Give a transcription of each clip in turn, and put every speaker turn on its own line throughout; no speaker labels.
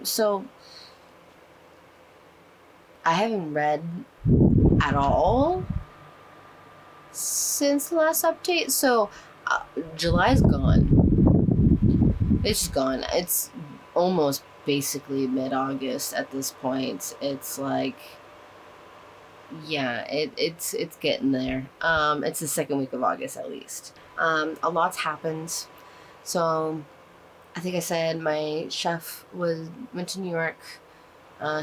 So I haven't read at all since the last update. So uh, July's gone. It's just gone. It's almost basically mid-August at this point. It's like, yeah, it's getting there. It's the second week of August at least. A lot's happened. So I think I said my chef went to New York.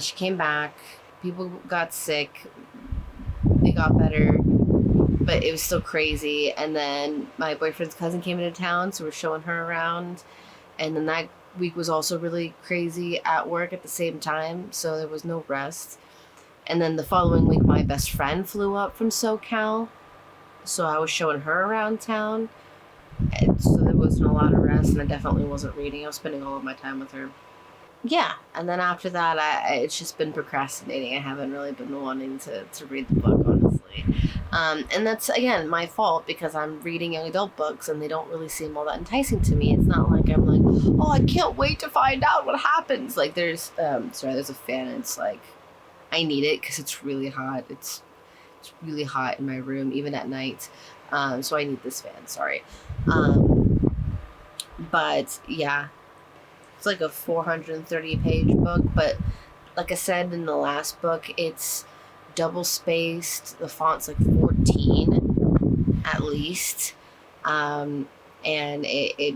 She came back. People got sick. They got better, but it was still crazy. And then my boyfriend's cousin came into town, so we're showing her around. And then that week was also really crazy at work at the same time, so there was no rest. And then the following week, my best friend flew up from SoCal, so I was showing her around town. And so there wasn't a lot of rest, and I definitely wasn't reading. I was spending all of my time with her. Yeah, and then after that, it's just been procrastinating. I haven't really been wanting to read the book, honestly. And that's, again, my fault because I'm reading young adult books and they don't really seem all that enticing to me. It's not like I'm like, oh, I can't wait to find out what happens. Like, there's a fan, and it's like, I need it because it's really hot. It's really hot in my room, even at night. So I need this fan, sorry. But yeah, it's like a 430 page book, but like I said in the last book, it's double spaced. The font's like 14 at least. And it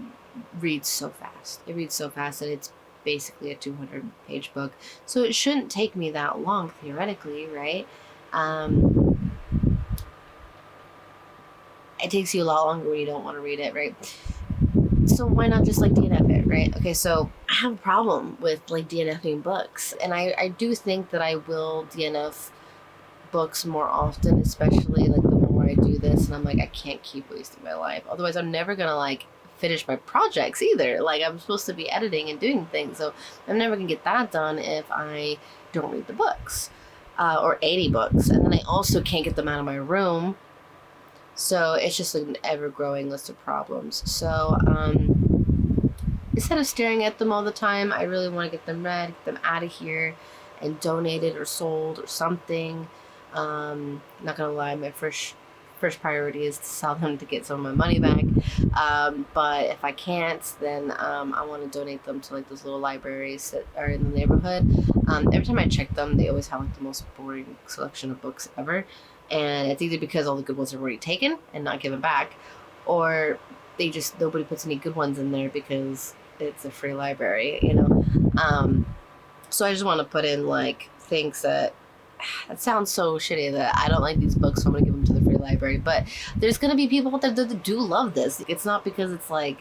reads so fast. It reads so fast that it's basically a 200-page book. So it shouldn't take me that long, theoretically, right? Um, it takes you a lot longer when you don't want to read it, right? So why not just like DNF it, right? Okay, so I have a problem with like DNFing books, and I do think that I will DNF books more often, especially like the more I do this, and I'm like, I can't keep wasting my life. Otherwise, I'm never gonna like finish my projects either. Like, I'm supposed to be editing and doing things, so I'm never gonna get that done if I don't read the books, or 80 books, and then I also can't get them out of my room. So it's just an ever growing list of problems. So instead of staring at them all the time, I really want to get them read, get them out of here, and donated or sold or something. Not gonna lie, my first priority is to sell them to get some of my money back. But if I can't, then I want to donate them to like those little libraries that are in the neighborhood. Every time I check them, they always have like the most boring selection of books ever, and it's either because all the good ones are already taken and not given back, or nobody puts any good ones in there because it's a free library. Um, so I just want to put in like things that sounds so shitty that I don't like these books, so I'm gonna give them to the free library. But there's gonna be people that do love this. It's not because it's like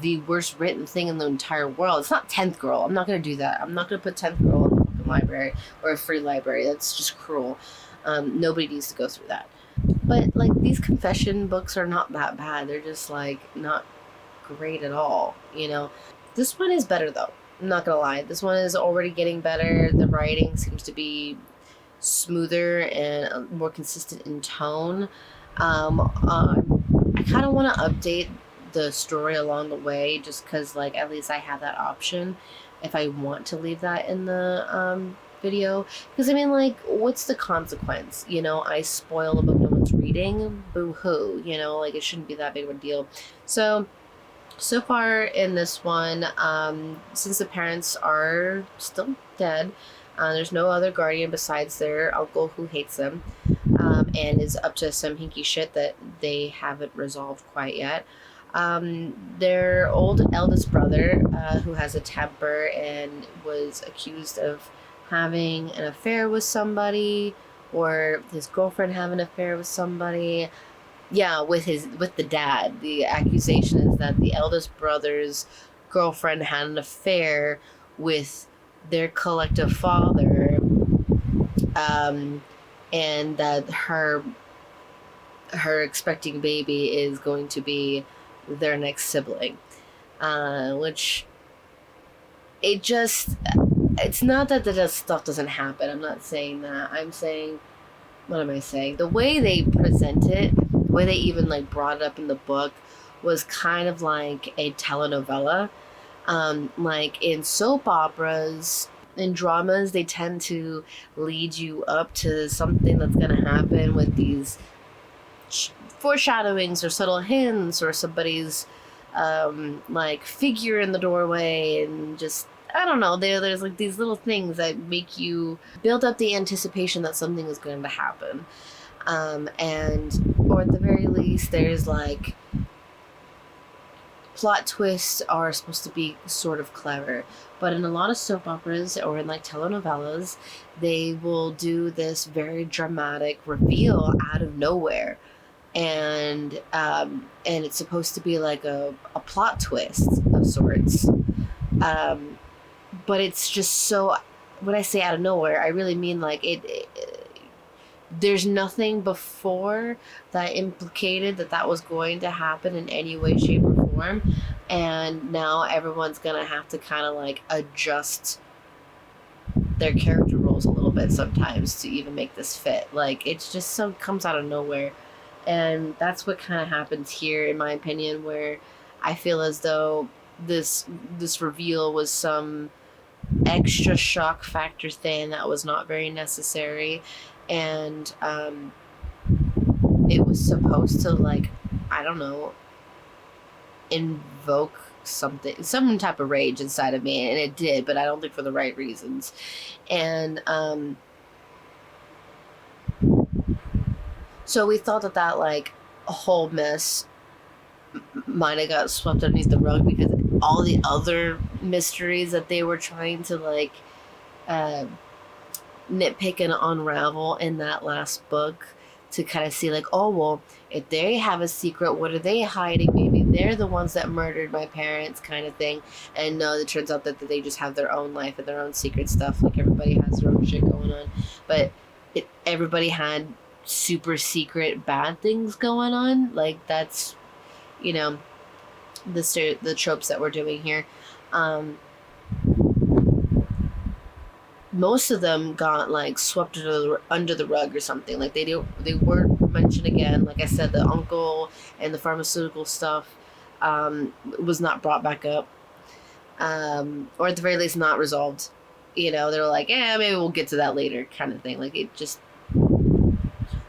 the worst written thing in the entire world. It's not 10th Girl. I'm not gonna do that. I'm not gonna put 10th Girl in the fucking library or a free library. That's just cruel. Nobody needs to go through that. But like these confession books are not that bad. They're just like not great at all. This one is better though. I'm not gonna lie. This one is already getting better. The writing seems to be smoother and more consistent in tone. I kind of want to update the story along the way, just because, like, at least I have that option if I want to leave that in the video. Because I mean, like, what's the consequence? I spoil a book no one's reading. Boo hoo. Like it shouldn't be that big of a deal. So far in this one, since the parents are still dead, there's no other guardian besides their uncle who hates them, and is up to some hinky shit that they haven't resolved quite yet. Their eldest brother, who has a temper and was accused of having an affair with somebody, or his girlfriend having an affair with somebody. Yeah, with the dad. The accusation is that the eldest brother's girlfriend had an affair with their collective father, and that her expecting baby is going to be their next sibling, which it's not that the stuff doesn't happen. I'm not saying that. I'm saying, what am I saying? The way they present it, the way they even like brought it up in the book, was kind of like a telenovela. Like in soap operas, in dramas, they tend to lead you up to something that's going to happen with these foreshadowings or subtle hints or somebody's like figure in the doorway, and just I don't know, there's like these little things that make you build up the anticipation that something is going to happen. And or at the very least there's like plot twists are supposed to be sort of clever, but in a lot of soap operas or in like telenovelas, they will do this very dramatic reveal out of nowhere, and it's supposed to be like a plot twist of sorts. Um, but it's just so, when I say out of nowhere, I really mean like there's nothing before that implicated that that was going to happen in any way, shape, or form. And now everyone's gonna have to kind of like adjust their character roles a little bit sometimes to even make this fit. Like it's just so comes out of nowhere. And that's what kind of happens here, in my opinion, where I feel as though this reveal was some extra shock factor thing that was not very necessary, and it was supposed to like, I don't know, invoke some type of rage inside of me, and it did, but I don't think for the right reasons. And so we thought that like a whole mess might have got swept underneath the rug because all the other mysteries that they were trying to like uh, nitpick and unravel in that last book, to kind of see like, oh well, if they have a secret, what are they hiding? Maybe they're the ones that murdered my parents, kind of thing. And no, it turns out that they just have their own life and their own secret stuff. Like everybody has their own shit going on, but everybody had super secret bad things going on. Like that's, you know, the tropes that we're doing here. Um, Most of them got like swept under the rug or something. Like they weren't mentioned again. Like I said, the uncle and the pharmaceutical stuff was not brought back up, or at the very least not resolved. You know, they were like, yeah, maybe we'll get to that later, kind of thing. Like it just,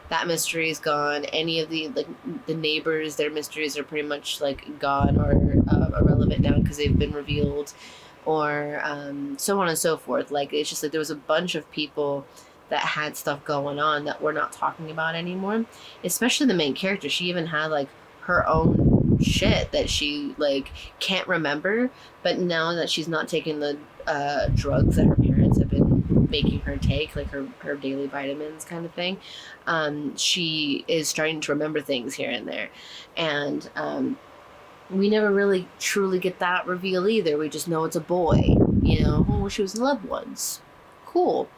that mystery is gone. Any of the like the neighbors, their mysteries are pretty much like gone or irrelevant now because they've been revealed, or so on and so forth. Like it's just like there was a bunch of people that had stuff going on that we're not talking about anymore. Especially the main character. She even had like her own shit that she like can't remember. But now that she's not taking the drugs that her parents have been making her take, like her daily vitamins kind of thing, she is starting to remember things here and there. And we never really truly get that reveal either. We just know it's a boy. You know, oh, she was in love once. Cool.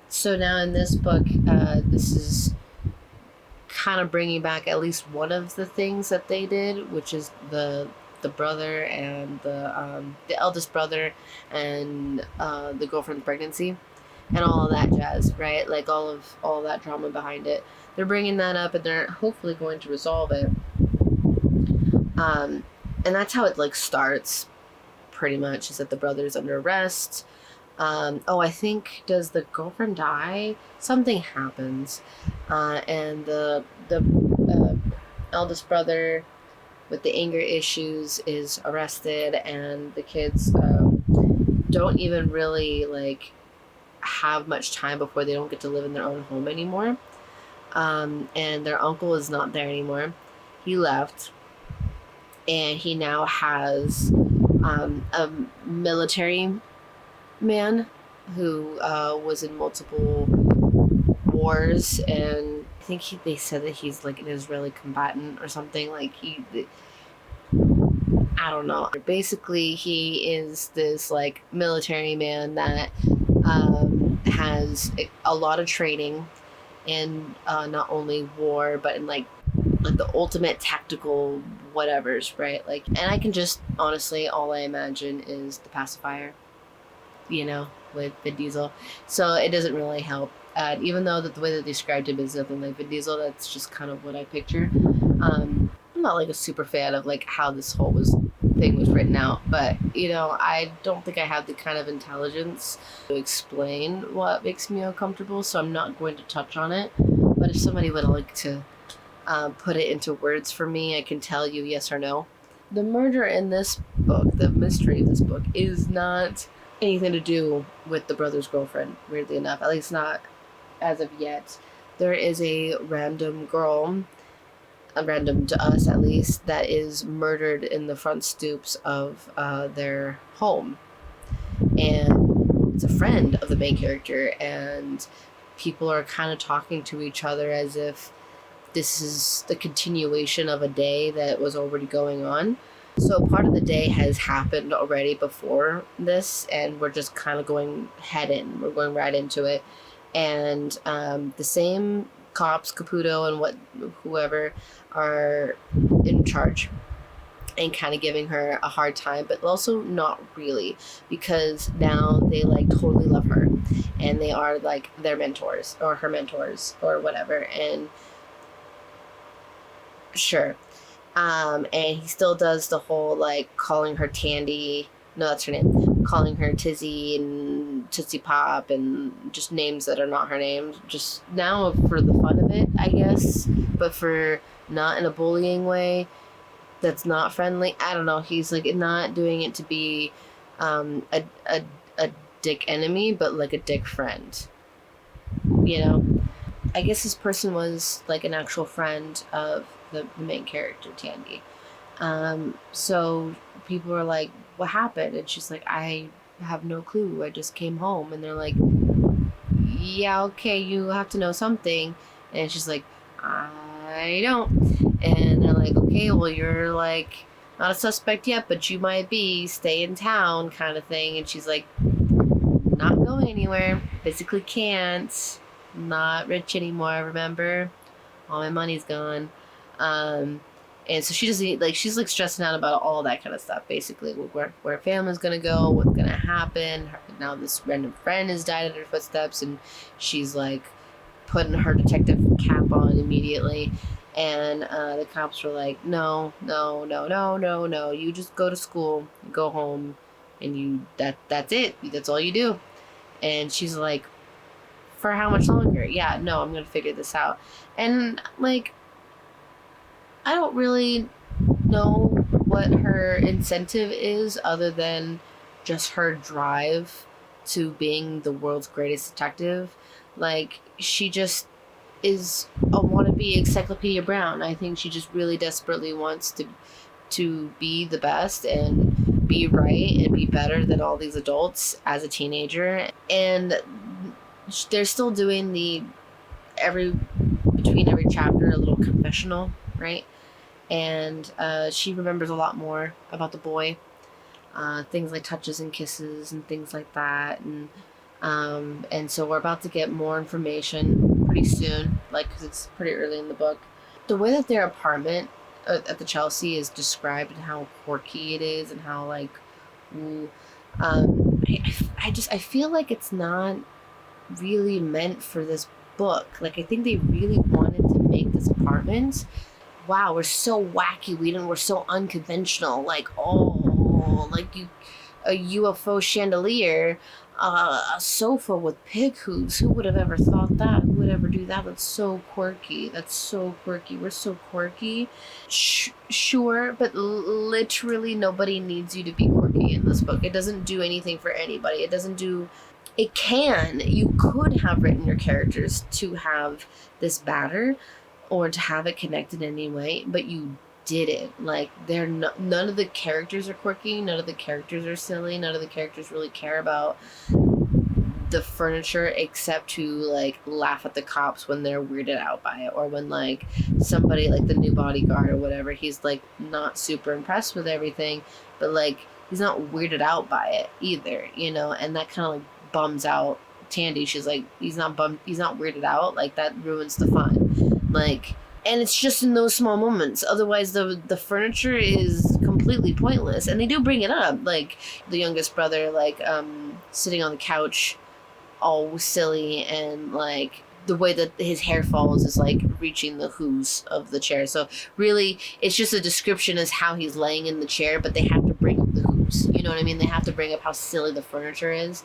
So now in this book, this is kind of bringing back at least one of the things that they did, which is the brother and the eldest brother and the girlfriend's pregnancy and all of that jazz, right? Like all of that drama behind it. They're bringing that up and they're hopefully going to resolve it. And that's how it like starts, pretty much, is that the brother's under arrest. I think, does the girlfriend die? Something happens, and the eldest brother with the anger issues is arrested, and the kids don't even really like have much time before they don't get to live in their own home anymore. And their uncle is not there anymore. He left, and he now has a military man who was in multiple wars, and I think they said that he's like an Israeli combatant or something. Like I don't know. Basically, he is this like military man that has a lot of training in not only war but in like the ultimate tactical whatevers, right? Like, and I can just honestly, all I imagine is the pacifier, you know, with Vin Diesel. So it doesn't really help. Even though that the way that they described him is nothing like Vin Diesel, that's just kind of what I picture. I'm not like a super fan of like how this whole thing thing was written out. But, you know, I don't think I have the kind of intelligence to explain what makes me uncomfortable, so I'm not going to touch on it. But if somebody would like to put it into words for me, I can tell you yes or no. The murder in this book, the mystery of this book, is not anything to do with the brother's girlfriend, weirdly enough. At least not as of yet. There is a random girl, random to us at least, that is murdered in the front stoops of their home. And it's a friend of the main character, and people are kind of talking to each other as if this is the continuation of a day that was already going on. So part of the day has happened already before this, and we're just kind of going head in. We're going right into it. And the same cops, Caputo and whoever, are in charge and kind of giving her a hard time, but also not really, because now they like totally love her and they are like their mentors or her mentors or whatever. And sure. And he still does the whole like calling her Tandy. No, that's her name. Calling her Tizzy and Tootsie Pop and just names that are not her name. Just now for the fun of it, I guess. But for not in a bullying way that's not friendly. I don't know. He's like not doing it to be a dick enemy, but like a dick friend. You know? I guess this person was like an actual friend of the main character, Tandy. So people were like, what happened? And she's like, I have no clue. I just came home. And they're like, yeah, okay, you have to know something. And she's like, I don't. And they're like, okay, well, you're like not a suspect yet, but you might be. Stay in town kind of thing. And she's like, not going anywhere. Physically can't. Not rich anymore, remember? All my money's gone. And so she doesn't like, she's like stressing out about all that kind of stuff, basically. Where her family's gonna go, what's gonna happen. Now this random friend has died at her footsteps, and she's like putting her detective cap on immediately. And the cops were like, no, you just go to school, go home, and that's it. That's all you do. And she's like, for how much longer? Yeah, no, I'm gonna figure this out. And like, I don't really know what her incentive is other than just her drive to being the world's greatest detective. Like, she just is a wannabe Encyclopedia Brown. I think she just really desperately wants to be the best and be right and be better than all these adults as a teenager. And they're still doing between every chapter a little confessional, right? And she remembers a lot more about the boy, things like touches and kisses and things like that. And so we're about to get more information pretty soon, like, because it's pretty early in the book. The way that their apartment at the Chelsea is described and how quirky it is and how like, I feel like it's not really meant for this book. Like, I think they really wanted to make this apartment, wow, we're so wacky, we're so unconventional, like, oh, like a UFO chandelier, a sofa with pig hooves. Who would have ever thought that? Who would ever do that? That's so quirky. We're so quirky. Sure, but literally nobody needs you to be quirky in this book. It doesn't do anything for anybody. You could have written your characters to have this banner or to have it connected in any way, but you didn't. Like, none of the characters are quirky, none of the characters are silly, none of the characters really care about the furniture except to like laugh at the cops when they're weirded out by it, or when like somebody like the new bodyguard or whatever, he's like not super impressed with everything, but like he's not weirded out by it either, you know, and that kind of like bums out Tandy. She's like, he's not weirded out, like that ruins the fun. Like, and it's just in those small moments. Otherwise, the furniture is completely pointless. And they do bring it up, like the youngest brother, like sitting on the couch, all silly, and like the way that his hair falls is like reaching the hooves of the chair. So really, it's just a description as how he's laying in the chair, but they have to tropes. You know what I mean? They have to bring up how silly the furniture is,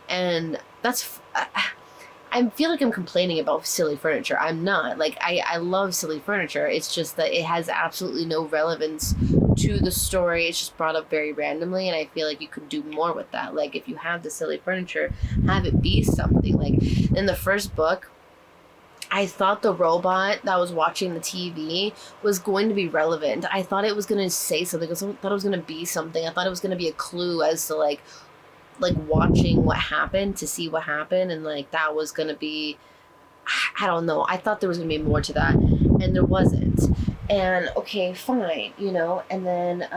and I feel like I'm complaining about silly furniture. I'm not. Like, I love silly furniture. It's just that it has absolutely no relevance to the story. It's just brought up very randomly, and I feel like you could do more with that. Like, if you have the silly furniture, have it be something. Like, in the first book, I thought the robot that was watching the TV was going to be relevant. I thought it was going to say something. I thought it was going to be something. I thought it was going to be a clue as to like watching what happened to see what happened, and like that was gonna be, I don't know, I thought there was gonna be more to that, and there wasn't. And okay, fine, you know. And then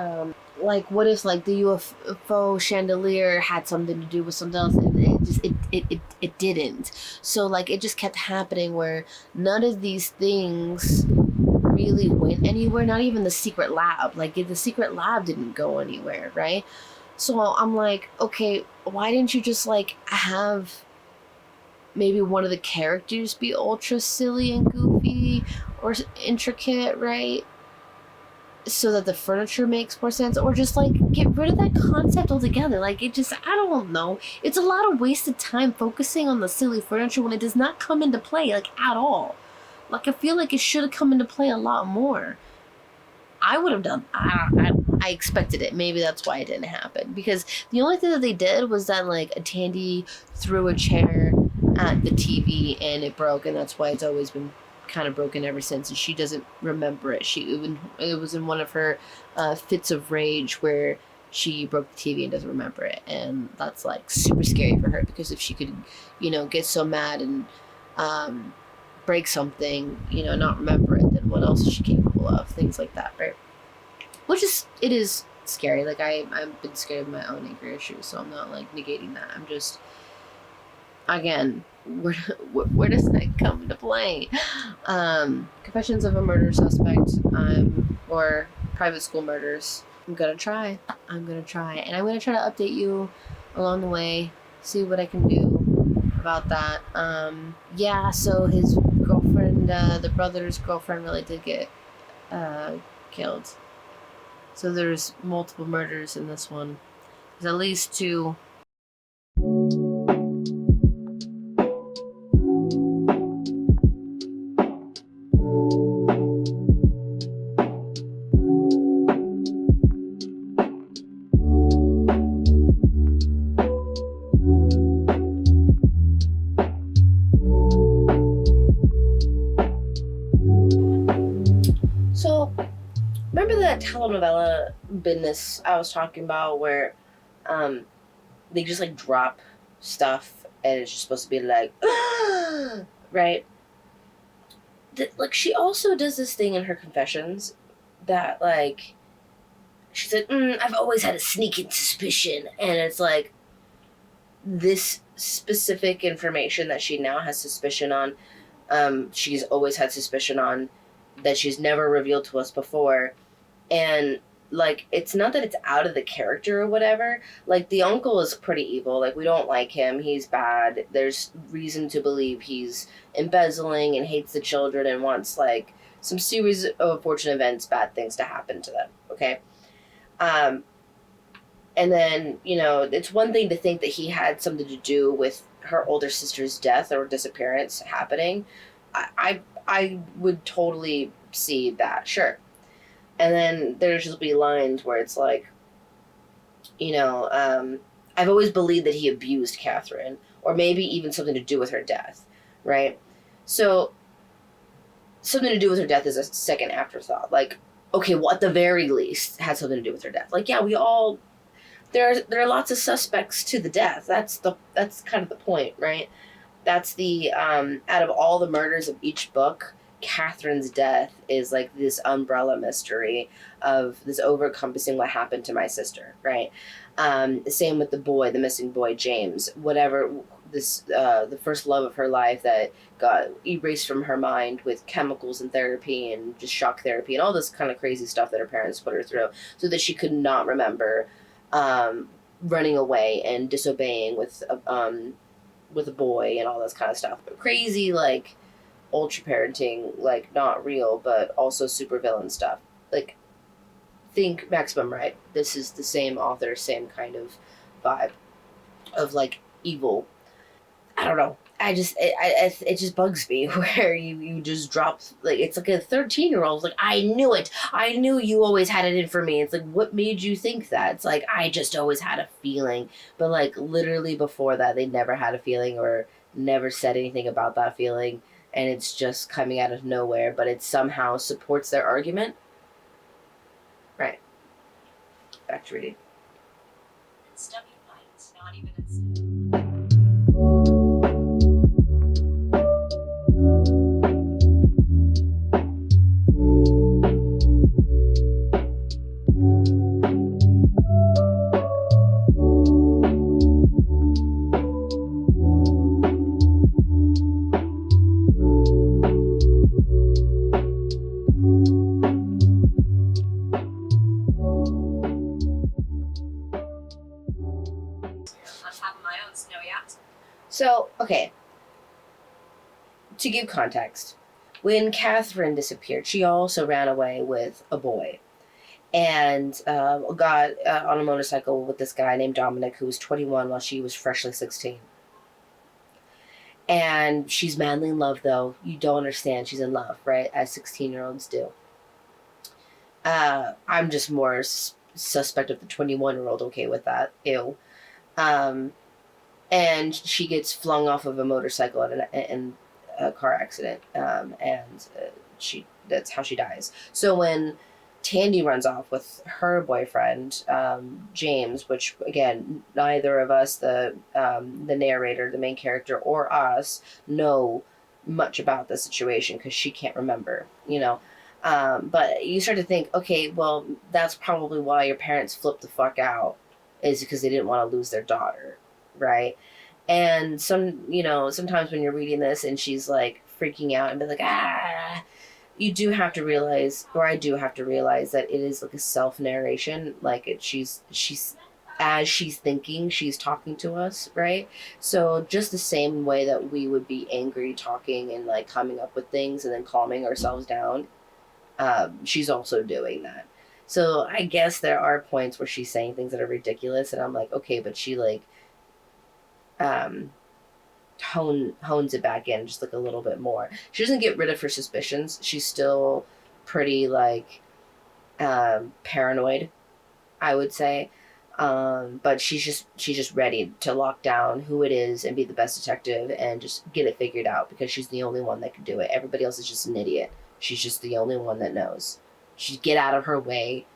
like, what if like the UFO chandelier had something to do with something else, and it didn't. So like it just kept happening where none of these things really went anywhere. Not even the secret lab. Like, the secret lab didn't go anywhere, right? So I'm like, okay, why didn't you just like have maybe one of the characters be ultra silly and goofy or intricate, right? So that the furniture makes more sense, or just like get rid of that concept altogether. Like, it just, I don't know. It's a lot of wasted time focusing on the silly furniture when it does not come into play, like, at all. Like, I feel like it should have come into play a lot more. I would have done. I expected it. Maybe that's why it didn't happen. Because the only thing that they did was that like a Tandy threw a chair at the TV and it broke, and that's why it's always been kind of broken ever since. And she doesn't remember it. It was in one of her fits of rage where she broke the TV and doesn't remember it, and that's like super scary for her, because if she could, you know, get so mad and break something, you know, not remember it, then what else is she capable of? Things like that, right? Which is, it is scary. Like, I've been scared of my own anger issues, so I'm not like negating that. I'm just, again, where does that come into play? Confessions of a Murder Suspect, or Private School Murders. I'm gonna try, and I'm gonna try to update you along the way, see what I can do about that. Yeah, so his girlfriend, the brother's girlfriend, really did get killed. So there's multiple murders in this one. There's at least 2. So, remember that telenovela business I was talking about where they just like drop stuff and it's just supposed to be like, right? Like, she also does this thing in her confessions that like, she said, I've always had a sneaking suspicion. And it's like, this specific information that she now has suspicion on, she's always had suspicion on, that she's never revealed to us before. And like, it's not that it's out of the character or whatever. Like, the uncle is pretty evil. Like, we don't like him. He's bad. There's reason to believe he's embezzling and hates the children and wants like some series of unfortunate events, bad things to happen to them. Okay. And then, you know, it's one thing to think that he had something to do with her older sister's death or disappearance happening. I would totally see that, sure. And then there's just be lines where it's like, you know, I've always believed that he abused Catherine, or maybe even something to do with her death, right? So, something to do with her death is a second afterthought. Like, okay, well, at the very least, had something to do with her death. Like, yeah, we all, there are lots of suspects to the death. That's kind of the point, right? That's the, out of all the murders of each book, Catherine's death is like this umbrella mystery of this overencompassing what happened to my sister, right? Same with the missing boy, James. Whatever, this, the first love of her life that got erased from her mind with chemicals and therapy and just shock therapy and all this kind of crazy stuff that her parents put her through so that she could not remember running away and disobeying with a boy and all this kind of stuff. Crazy, like, ultra parenting, like, not real, but also super villain stuff. Like, think Maximum Ride. This is the same author, same kind of vibe of like evil. I don't know. It just bugs me where you just drop, like, it's like a 13-year-old like, I knew it. I knew you always had it in for me. It's like, what made you think that? It's like, I just always had a feeling. But like literally before that, they never had a feeling or never said anything about that feeling, and it's just coming out of nowhere, but it somehow supports their argument. Right. Back to reading.
It's not even instead.
So, okay. To give context, when Catherine disappeared, she also ran away with a boy and got on a motorcycle with this guy named Dominic, who was 21 while she was freshly 16. And she's madly in love, though. You don't understand. She's in love, right? As 16-year-olds do. I'm just more suspect of the 21-year-old okay with that. Ew. And she gets flung off of a motorcycle in a car accident, and that's how she dies. So when Tandy runs off with her boyfriend, James, which again, neither of us, the narrator, the main character, or us know much about the situation because she can't remember, but you start to think, okay, well, that's probably why your parents flipped the fuck out, is because they didn't want to lose their daughter, right? And sometimes when you're reading this and she's like freaking out and be like, you do have to realize, or I do have to realize, that it is like a self-narration. Like she's as she's thinking, she's talking to us, right? So just the same way that we would be angry talking and like coming up with things and then calming ourselves down, she's also doing that. So I guess there are points where she's saying things that are ridiculous, and I'm like, okay, but she like hones it back in just like a little bit more. She doesn't get rid of her suspicions. She's still pretty like paranoid, I would say. But she's just ready to lock down who it is and be the best detective and just get it figured out, because she's the only one that can do it. Everybody else is just an idiot. She's just the only one that knows. She'd get out of her way.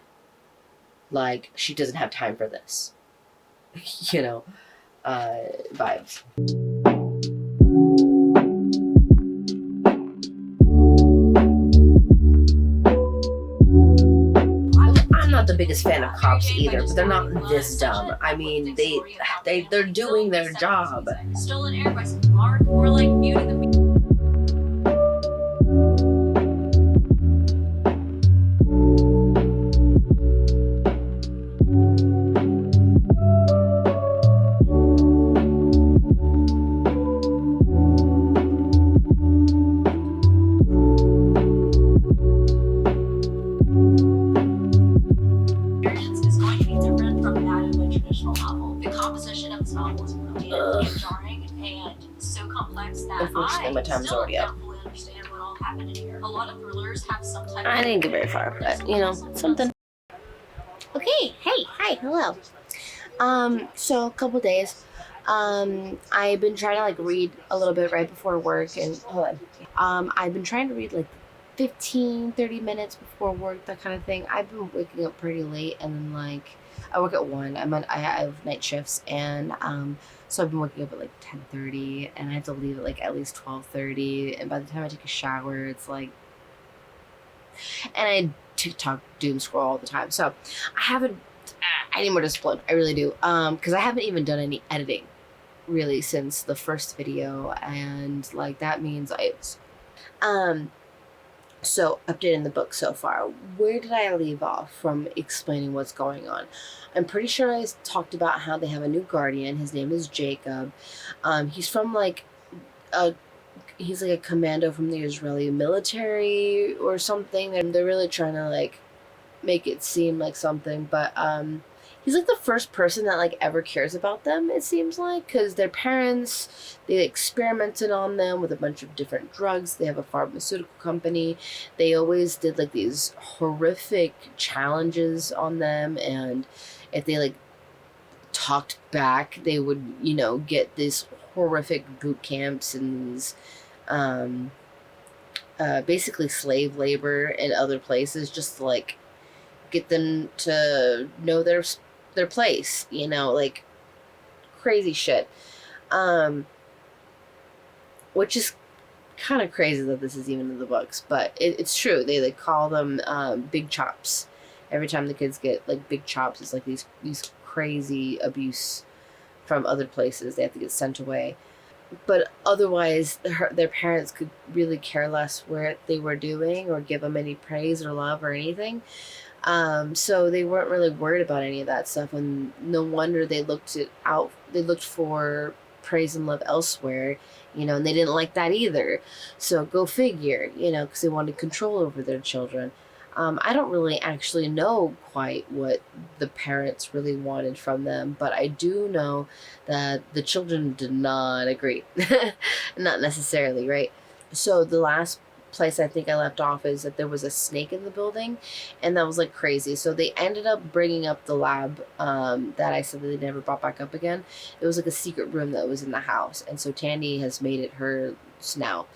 Like, she doesn't have time for this. Vibes. I'm not the biggest fan of cops either, but they're not this dumb. I mean, they're doing their job.
Stolen air by some mark, or like muting the
Unfortunately, my time's already up.
A lot of thrillers have some type
I didn't get very far, but something. Okay, hey, hi, hello. So a couple days. I've been trying to like read a little bit right before work, and hold on. I've been trying to read like 15-30 minutes before work, that kind of thing. I've been waking up pretty late, and then like I work at 1. I have night shifts, and so I've been waking up at like 10:30, and I have to leave at least 12:30, and by the time I take a shower, it's like, and I TikTok doom scroll all the time. So I need more discipline. I really do. Because I haven't even done any editing really since the first video, and like that means so update in the book so far. Where did I leave off from explaining what's going on? I'm pretty sure I talked about how they have a new guardian. His name is Jacob. He's from he's like a commando from the Israeli military or something. And they're really trying to like make it seem like something, but he's like the first person that like ever cares about them, it seems like, because their parents, they experimented on them with a bunch of different drugs. They have a pharmaceutical company. They always did like these horrific challenges on them, and if they like talked back, they would, you know, get these horrific boot camps and these basically slave labor in other places, just to like get them to know their place, you know, like crazy shit. Which is kind of crazy that this is even in the books, but it's true. They like call them big chops. Every time the kids get like big chops, it's like these crazy abuse from other places. They have to get sent away. But otherwise, their parents could really care less what they were doing or give them any praise or love or anything. So they weren't really worried about any of that stuff, and no wonder they looked it out. They looked for praise and love elsewhere, you know, and they didn't like that either. So go figure, you know, because they wanted control over their children. I don't really actually know quite what the parents really wanted from them, but I do know that the children did not agree. Not necessarily, right? So the last place I think I left off is that there was a snake in the building, and that was like crazy. So they ended up bringing up the lab that I said that they never brought back up again. It was like a secret room that was in the house, and so Tandy has made it hers now,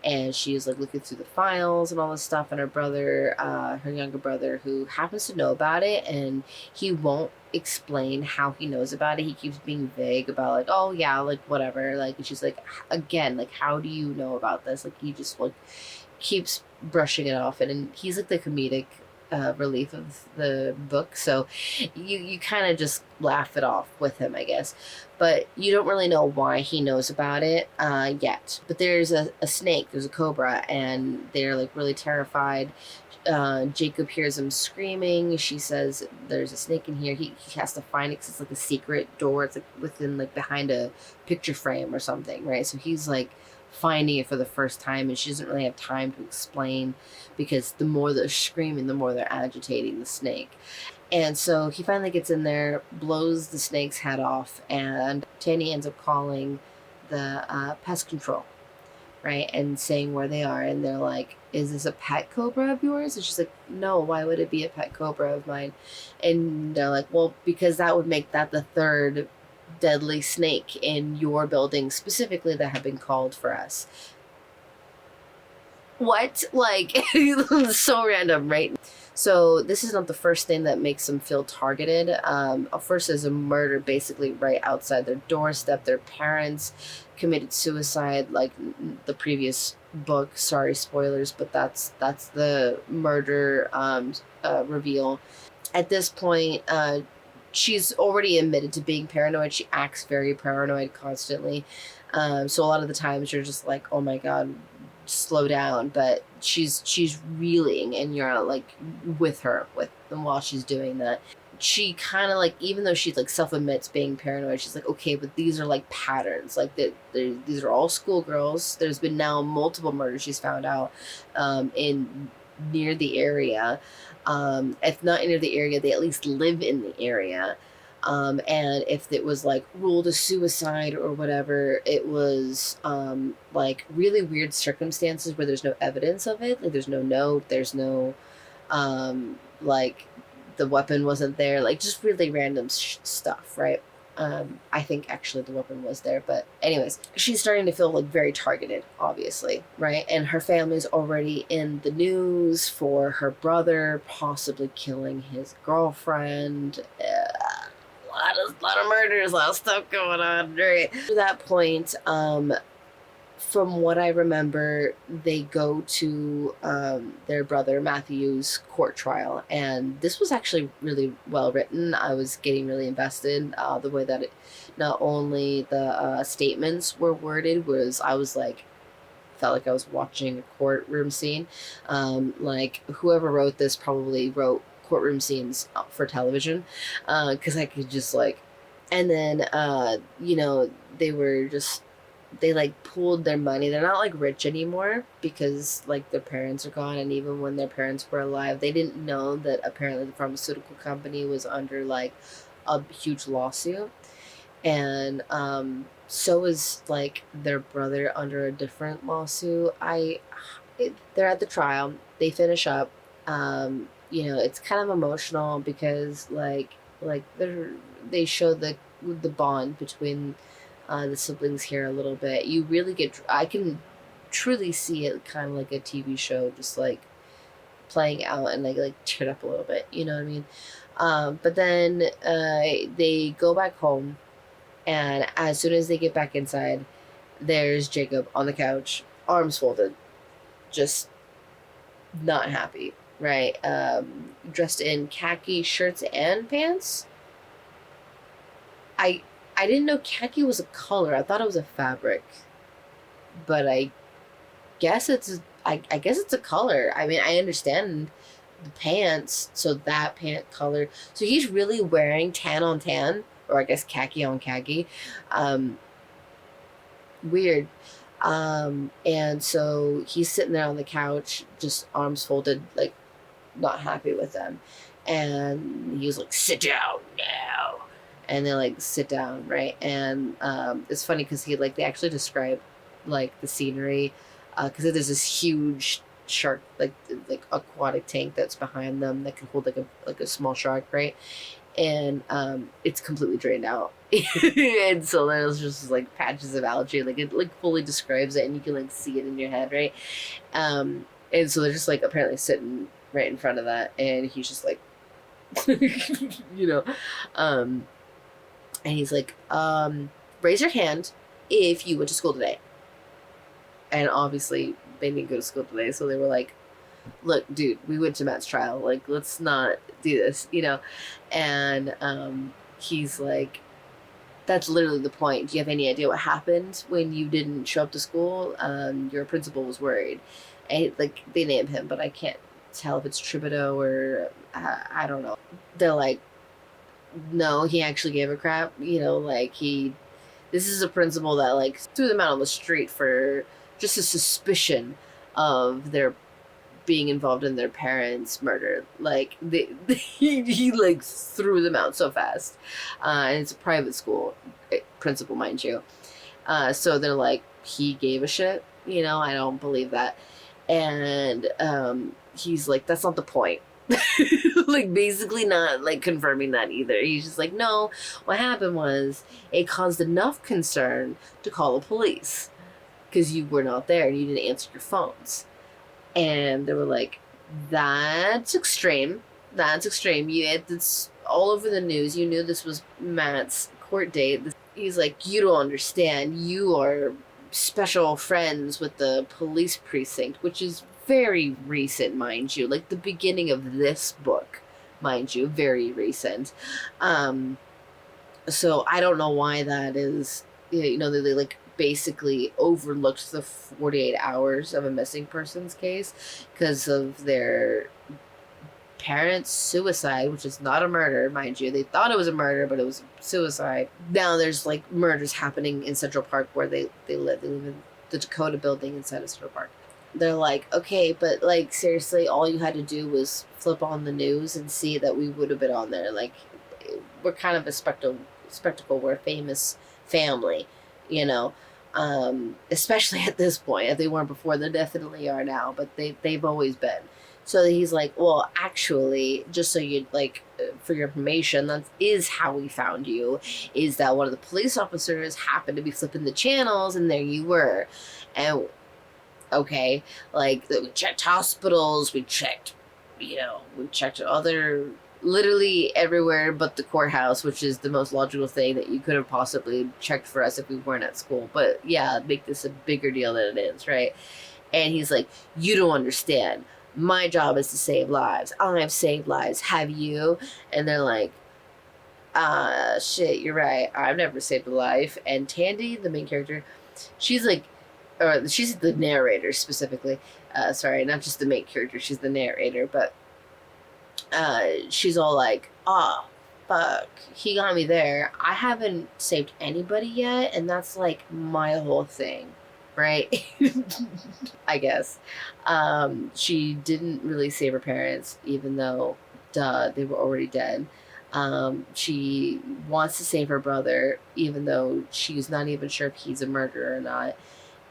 and she is like looking through the files and all this stuff, and her brother, her younger brother, who happens to know about it, and he won't explain how he knows about it. He keeps being vague about like, oh yeah, like whatever, like, and she's like, again, like, how do you know about this? Like, he just like keeps brushing it off, and he's like the comedic relief of the book, so you kind of just laugh it off with him, I guess, but you don't really know why he knows about it yet. But there's a snake, there's a cobra, and they're like really terrified. Jacob hears him screaming. She says there's a snake in here. He has to find it because it's like a secret door. It's like within, like behind a picture frame or something, right? So he's like finding it for the first time, and she doesn't really have time to explain, because the more they're screaming, the more they're agitating the snake. And so he finally gets in there, blows the snake's head off, and Tandy ends up calling the pest control, right, and saying where they are, and they're like, is this a pet cobra of yours? And she's like, no, why would it be a pet cobra of mine? And they're like, well, because that would make that the third deadly snake in your building specifically that have been called for us. What? Like, so random, right? So this is not the first thing that makes them feel targeted. First is a murder basically right outside their doorstep. Their parents committed suicide, like the previous book. Sorry, spoilers, but that's the murder reveal. At this point, she's already admitted to being paranoid. She acts very paranoid constantly. So a lot of the times you're just like, oh my God, slow down. But she's reeling, and you're like with her while she's doing that. She kind of like, even though she's like self-admits being paranoid, she's like, okay, but these are like patterns. Like these are all schoolgirls. There's been now multiple murders she's found out in near the area. If not near the area, they at least live in the area. And if it was like ruled a suicide or whatever, it was like really weird circumstances where there's no evidence of it. Like there's no note, there's no like the weapon wasn't there, like just really random stuff, right? I think actually the weapon was there, but anyways, she's starting to feel like very targeted, obviously, right? And her family's already in the news for her brother possibly killing his girlfriend. A lot of murders, a lot of stuff going on, right? To that point, from what I remember, they go to their brother Matthew's court trial, and this was actually really well written. I was getting really invested. The way that not only the statements were worded was, I was like, felt like I was watching a courtroom scene. Like whoever wrote this probably wrote courtroom scenes for television, because I could just like, and then you know, they were just they like pooled their money. They're not like rich anymore because like their parents are gone, and even when their parents were alive, they didn't know that apparently the pharmaceutical company was under like a huge lawsuit, and so is like their brother under a different lawsuit. They're at the trial. They finish up. It's kind of emotional because they show the bond between the siblings here a little bit. You really get. I can truly see it kind of like a TV show, just like playing out and like teared up a little bit. You know what I mean? But then they go back home, and as soon as they get back inside, there's Jacob on the couch, arms folded, just not happy, right? Dressed in khaki shirts and pants. I didn't know khaki was a color. I thought it was a fabric, but I guess I guess it's a color. I mean, I understand the pants, so that pant color. So he's really wearing tan on tan, or I guess khaki on khaki. Um, Weird. And so he's sitting there on the couch, just arms folded, like not happy with them. And he was like, "Sit down now." And they like sit down, right? And it's funny because they actually describe like the scenery, because there's this huge shark, like aquatic tank that's behind them that can hold like a small shark, right? And it's completely drained out. And so there's just like patches of algae, like it like fully describes it, and you can like see it in your head, right? And so they're just like apparently sitting right in front of that, and he's just like, you know, um, and he's like, raise your hand if you went to school today. And obviously they didn't go to school today, so they were like, look, dude, we went to Matt's trial. Like, let's not do this, you know? And he's like, that's literally the point. Do you have any idea what happened when you didn't show up to school? Your principal was worried. And like, they name him, but I can't tell if it's Thibodeau or I don't know. They're like, no, he actually gave a crap. You know, this is a principal that like threw them out on the street for just a suspicion of their being involved in their parents' murder. Like he like threw them out so fast, and it's a private school principal, mind you. So they're like, he gave a shit. You know, I don't believe that. And he's like, that's not the point. Like basically not like confirming that either. He's just like, no, what happened was it caused enough concern to call the police because you were not there and you didn't answer your phones. And they were like, that's extreme. That's extreme. It's all over the news. You knew this was Matt's court date. He's like, you don't understand. You are special friends with the police precinct, which is very recent, mind you. Like the beginning of this book, mind you, very recent. So I don't know why that is. You know, they like basically overlooked the 48 hours of a missing persons case because of their parents' suicide, which is not a murder, mind you. They thought it was a murder, but it was suicide. Now there's like murders happening in Central Park where they live. They live in the Dakota building inside of Central Park. They're like, okay, but like seriously, all you had to do was flip on the news and see that we would have been on there. Like, we're kind of a spectacle. We're a famous family, you know. Especially at this point. If they weren't before, they definitely are now, but they've always been. So he's like, well, actually, just so you like, for your information, that is how we found you, is that one of the police officers happened to be flipping the channels, and there you were. And okay, like we checked hospitals, we checked other, literally everywhere but the courthouse, which is the most logical thing that you could have possibly checked for us if we weren't at school. But yeah, make this a bigger deal than it is, right? And he's like, you don't understand. My job is to save lives. I've saved lives. Have you? And they're like, shit, you're right. I've never saved a life. And Tandy, the main character, she's like, or she's the narrator specifically. Sorry, not just the main character. She's the narrator, but she's all like, fuck, he got me there. I haven't saved anybody yet, and that's like my whole thing, right? I guess. She didn't really save her parents, even though, duh, they were already dead. She wants to save her brother, even though she's not even sure if he's a murderer or not.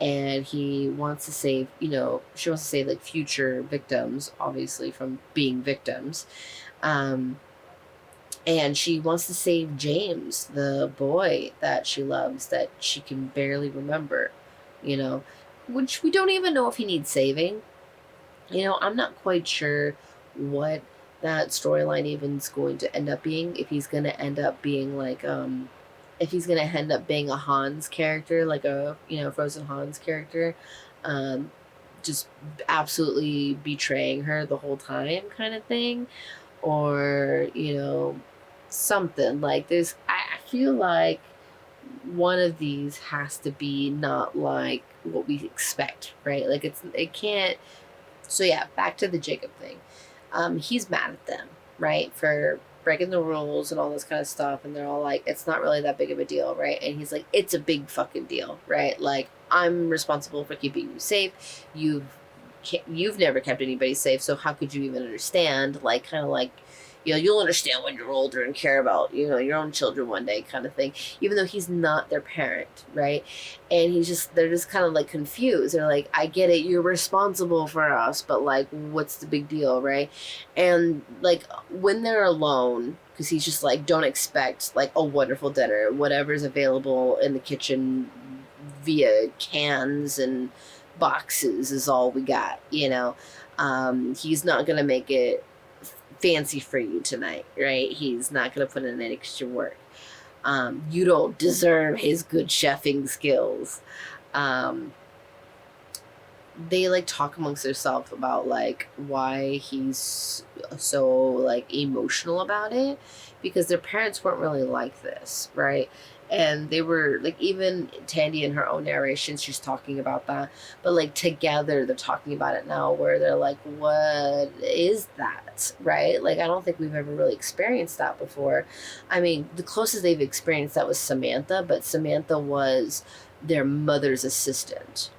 And he wants to save, she wants to save like future victims, obviously, from being victims. Um, and she wants to save James, the boy that she loves, that she can barely remember, you know, which we don't even know if he needs saving. I'm not quite sure what that storyline even is going to end up being. If he's going to end up being like, if he's going to end up being a Hans character, like a, Frozen Hans character, um, just absolutely betraying her the whole time kind of thing. Or, something like this. I feel like one of these has to be not like what we expect, right? Like it can't. So yeah, back to the Jacob thing. He's mad at them, right, for breaking the rules and all this kind of stuff, and they're all like, it's not really that big of a deal, right? And he's like, it's a big fucking deal, right? Like, I'm responsible for keeping you safe. You've never kept anybody safe, so how could you even understand? Like, kind of like, you'll understand when you're older and care about, your own children one day kind of thing, even though he's not their parent, right? And they're just kind of like confused. They're like, I get it, you're responsible for us, but like, what's the big deal, right? And like, when they're alone, because he's just like, don't expect like a wonderful dinner. Whatever's available in the kitchen via cans and boxes is all we got, he's not going to make it fancy for you tonight, right? He's not going to put in any extra work. You don't deserve his good chefing skills. They like talk amongst themselves about like why he's so like emotional about it, because their parents weren't really like this, right? And they were like, even Tandy in her own narration, she's talking about that, but like together they're talking about it now, where they're like, what is that, right? Like, I don't think we've ever really experienced that before. I mean, the closest they've experienced that was Samantha, but Samantha was their mother's assistant,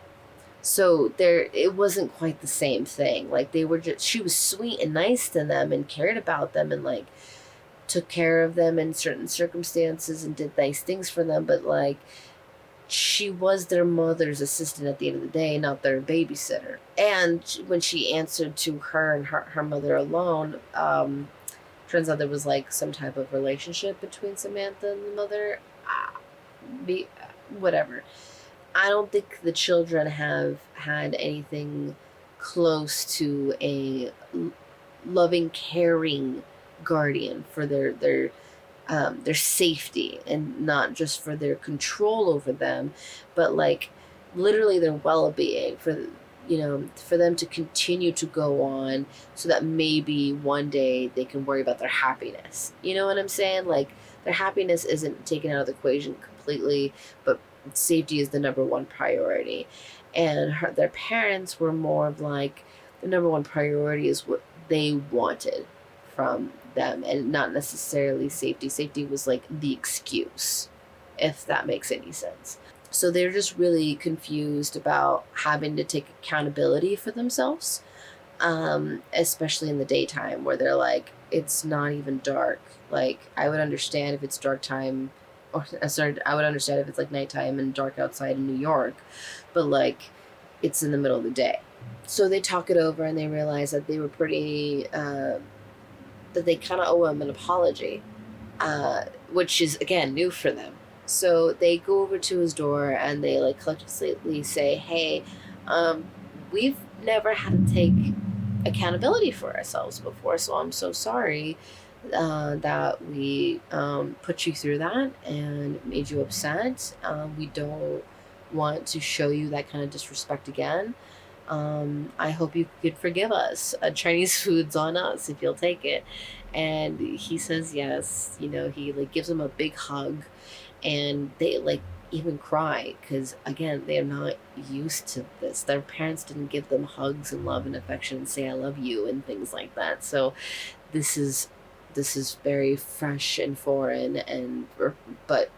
so it wasn't quite the same thing. Like, she was sweet and nice to them and cared about them and like took care of them in certain circumstances and did nice things for them, but like, she was their mother's assistant at the end of the day, not their babysitter. And when she answered to her and her mother alone, turns out there was like some type of relationship between Samantha and the mother. Whatever. I don't think the children have had anything close to a loving, caring guardian for their safety, and not just for their control over them, but like literally their well-being, for them to continue to go on, so that maybe one day they can worry about their happiness. You know what I'm saying? Like, their happiness isn't taken out of the equation completely, but safety is the number one priority. And their parents were more of like, the number one priority is what they wanted from them, and not necessarily safety. Safety was like the excuse, if that makes any sense. So they're just really confused about having to take accountability for themselves, especially in the daytime, where they're like, it's not even dark. Like, I would understand if it's dark time, or sorry, I would understand if it's like nighttime and dark outside in New York, but like, it's in the middle of the day. So they talk it over and they realize that they were pretty, that they kind of owe him an apology, which is, again, new for them. So they go over to his door and they like collectively say, hey, we've never had to take accountability for ourselves before, so I'm so sorry that we put you through that and made you upset. We don't want to show you that kind of disrespect again. I hope you could forgive us. Chinese food's on us if you'll take it. And he says yes. He like gives him a big hug, and they like even cry, because again, they're not used to this. Their parents didn't give them hugs and love and affection and say I love you and things like that. So this is this is very fresh and foreign but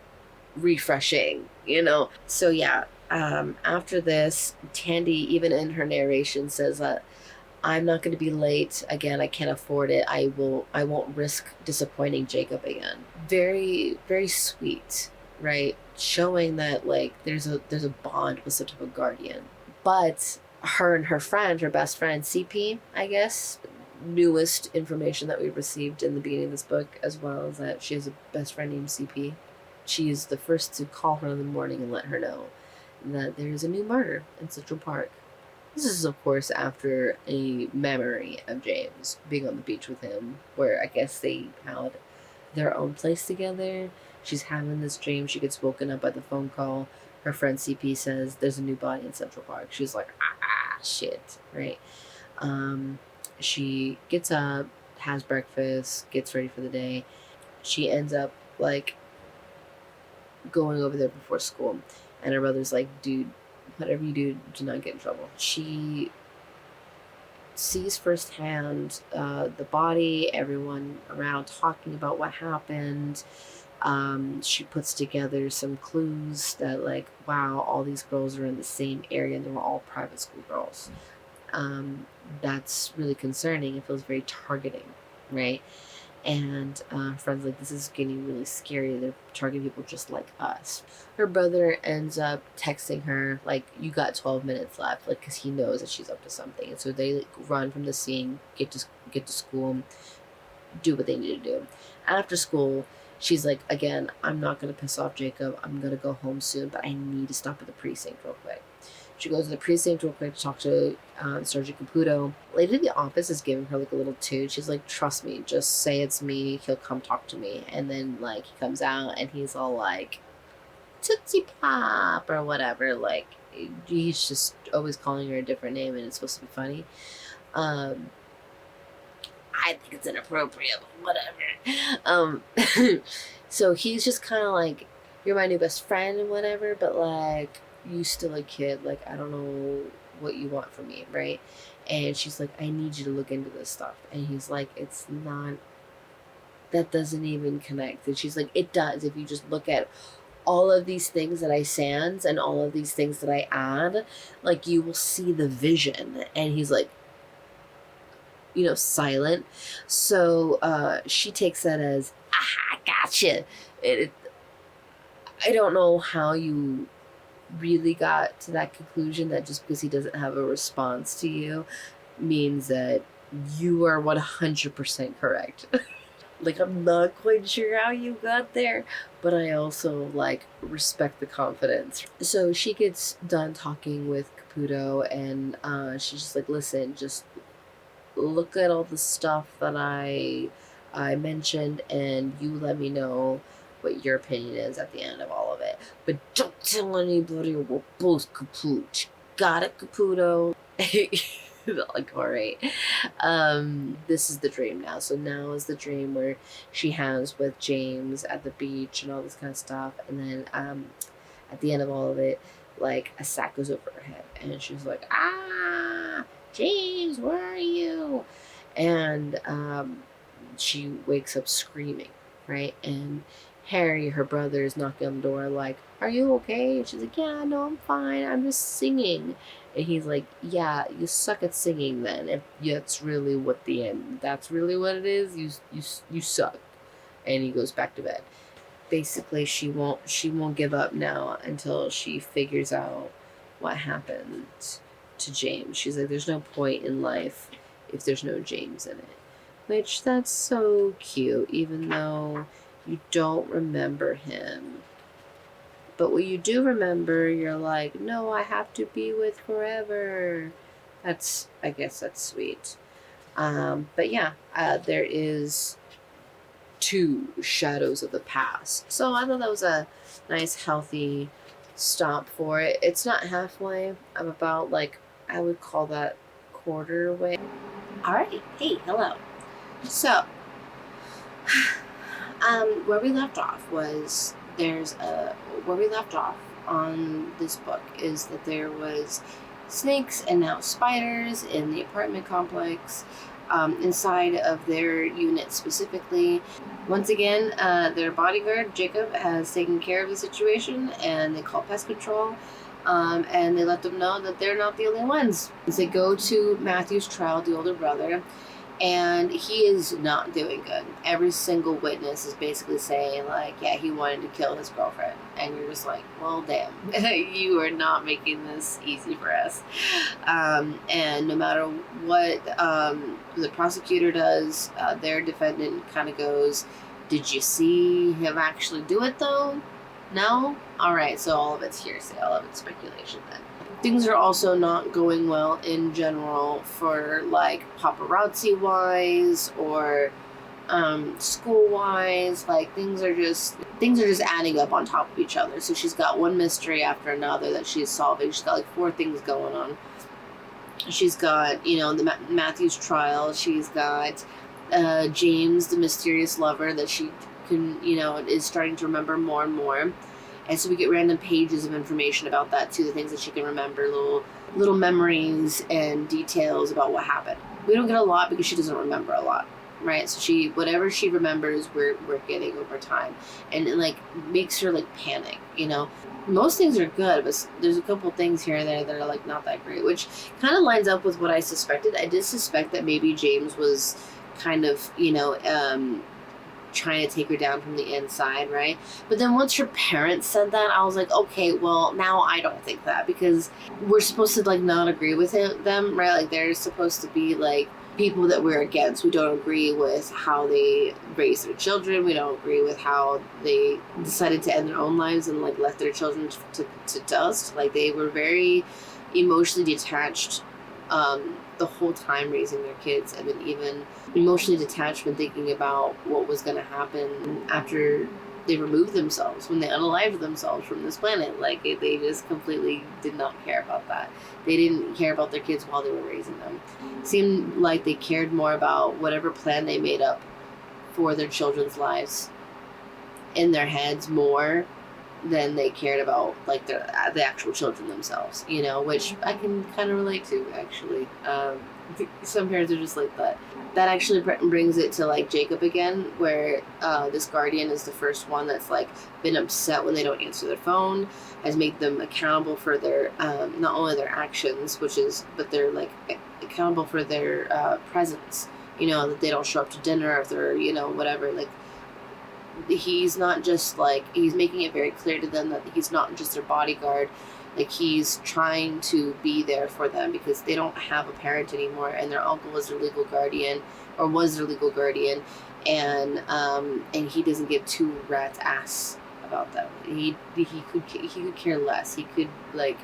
refreshing, you know? So yeah, after this, Tandy, even in her narration, says that I'm not going to be late again. I can't afford it. I won't risk disappointing Jacob again. Very, very sweet, right? Showing that like there's a bond with such a guardian. But her and her friend, her best friend, CP, I guess, newest information that we received in the beginning of this book, as well as that she has a best friend named CP. She is the first to call her in the morning and let her know that there is a new murder in Central Park. This is, of course, after a memory of James being on the beach with him, where I guess they had their own place together. She's having this dream. She gets woken up by the phone call. Her friend CP says there's a new body in Central Park. She's like, shit, right? She gets up, has breakfast, gets ready for the day. She ends up like going over there before school, and her brother's like, dude, whatever you do not get in trouble. She sees firsthand the body, everyone around talking about what happened. She puts together some clues that like, wow, all these girls are in the same area and they were all private school girls. That's really concerning. It feels very targeting, right? And friends like, this is getting really scary. They're targeting people just like us. Her brother ends up texting her like, you got 12 minutes left, like, because he knows that she's up to something. And so they like, run from the scene, get to school, do what they need to do. After school, she's like, again, I'm not going to piss off Jacob. I'm going to go home soon, but I need to stop at the precinct real quick. She goes to the precinct real quick to talk to Sergeant Caputo. Lady in the office is giving her like a little toot. She's like, trust me, just say it's me. He'll come talk to me. And then like he comes out and he's all like, Tootsie Pop or whatever. Like he's just always calling her a different name and it's supposed to be funny. I think it's inappropriate, but whatever. So he's just kind of like, you're my new best friend and whatever, but like, you still a kid, like I don't know what you want from me, right? And she's like, I need you to look into this stuff. And he's like, it's not, that doesn't even connect. And she's like, it does. If you just look at all of these things that I sans and all of these things that I add, like you will see the vision. And he's like, you know, silent. So she takes that as, I gotcha. I don't know how you really got to that conclusion that just because he doesn't have a response to you means that you are 100% correct. Like, I'm not quite sure how you got there, but I also like respect the confidence. So she gets done talking with Caputo and she's just like, listen, just look at all the stuff that I mentioned and you let me know what your opinion is at the end of all of it. But don't tell anybody, or we'll both kaput. Got it, Caputo? Like, all right. This is the dream now. So now is the dream where she has with James at the beach and all this kind of stuff. And then at the end of all of it, like a sack goes over her head. And she's like, James, where are you? And she wakes up screaming, right? And Harry, her brother, is knocking on the door like, are you okay? And she's like, yeah, no, I'm fine. I'm just singing. And he's like, yeah, you suck at singing then. If that's really what that's really what it is, you suck. And he goes back to bed. Basically, she won't give up now until she figures out what happened to James. She's like, there's no point in life if there's no James in it. Which, that's so cute, even though you don't remember him. But what you do remember, you're like, no, I have to be with forever. I guess that's sweet. But yeah, there is 2 shadows of the past. So I thought that was a nice, healthy stop for it. It's not halfway. I'm about like, I would call that quarter way. All right. Hey, hello. So, where we left off was where we left off on this book is that there was snakes and now spiders in the apartment complex. inside of their unit specifically. Once again, their bodyguard, Jacob, has taken care of the situation, and they call pest control, and they let them know that they're not the only ones. They go to Matthew's trial, the older brother, and he is not doing good. Every single witness is basically saying, like, yeah, he wanted to kill his girlfriend. And you're just like, well, damn, you are not making this easy for us. And no matter what the prosecutor does, their defendant kind of goes, did you see him actually do it, though? No? All right, so all of it's hearsay, all of it's speculation then. Things are also not going well in general for, like, paparazzi wise or school wise. Like, things are just adding up on top of each other. So she's got one mystery after another that she's solving. She's got like 4 things going on. She's got, you know, the Matthew's trial. She's got James, the mysterious lover that she can, you know, is starting to remember more and more. And so we get random pages of information about that too, the things that she can remember, little memories and details about what happened. We don't get a lot because she doesn't remember a lot, right? So whatever she remembers, we're getting over time, and it like makes her like panic. You know, most things are good, but there's a couple things here and there that are like not that great, which kind of lines up with what I suspected. I did suspect that maybe James was kind of, you know, trying to take her down from the inside, right? But then once her parents said that, I was like, okay, well, now I don't think that, because we're supposed to like not agree with them, right? Like they're supposed to be like people that we're against. We don't agree with how they raise their children. We don't agree with how they decided to end their own lives and like left their children to dust. Like they were very emotionally detached the whole time raising their kids, and then even emotionally detached when thinking about what was going to happen after they removed themselves, when they unalived themselves from this planet. Like they just completely did not care about that. They didn't care about their kids while they were raising them. It seemed like they cared more about whatever plan they made up for their children's lives in their heads more than they cared about like the actual children themselves, you know, which I can kind of relate to actually. Some parents are just like that. That actually brings it to like Jacob again, where this guardian is the first one that's like been upset when they don't answer their phone, has made them accountable for their not only their actions, but they're like accountable for their presence, you know, that they don't show up to dinner if they're, you know, whatever. Like he's not just like, he's making it very clear to them that he's not just their bodyguard. Like he's trying to be there for them because they don't have a parent anymore, and their uncle was their legal guardian, or was their legal guardian, and he doesn't give 2 rats ass about them. He could care less. He could like,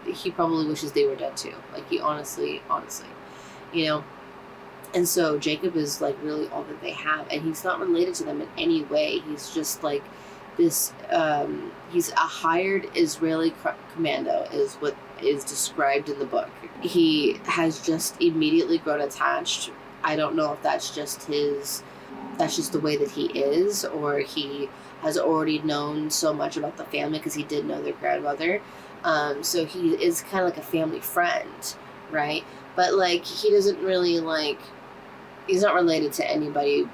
he probably wishes they were dead too. Like he honestly, you know. And so Jacob is like really all that they have, and he's not related to them in any way. He's just like this, he's a hired Israeli commando is what is described in the book. He has just immediately grown attached. I don't know if that's just the way that he is, or he has already known so much about the family because he did know their grandmother. So he is kind of like a family friend, right? But like he doesn't really like, he's not related to anybody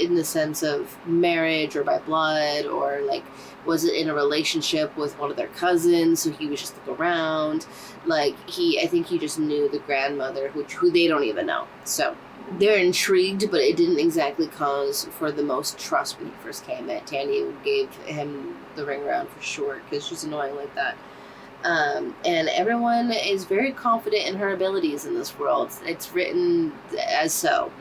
in the sense of marriage or by blood, or like wasn't in a relationship with one of their cousins, so he was just like around. Like I think he just knew the grandmother, who they don't even know. So they're intrigued, but it didn't exactly cause for the most trust when he first came. That Tandy gave him the ring around for sure, because she's annoying like that. And everyone is very confident in her abilities in this world. It's written as so.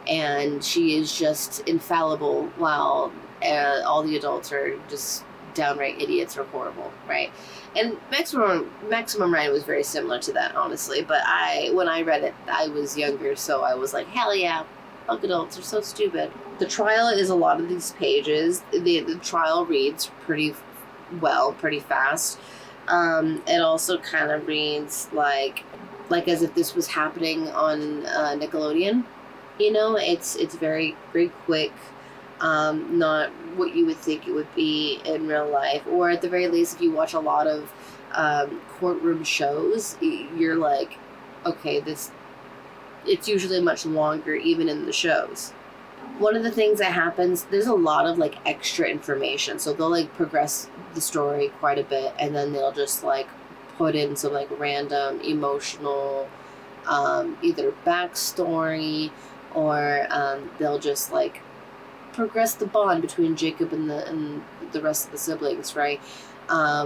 And she is just infallible, while all the adults are just downright idiots or horrible, right? And Maximum Ride was very similar to that, honestly. But when I read it, I was younger, so I was like, hell yeah, fuck adults, are so stupid. The trial is a lot of these pages. The trial reads pretty well, pretty fast. It also kind of reads like as if this was happening on Nickelodeon. You know, it's very, very quick. Not what you would think it would be in real life, or at the very least, if you watch a lot of courtroom shows, you're like, okay, this it's usually much longer even in the shows. One of the things that happens, there's a lot of like extra information, so they'll like progress the story quite a bit, and then they'll just like put in some like random emotional either backstory, or they'll just like progress the bond between Jacob and the rest of the siblings, right?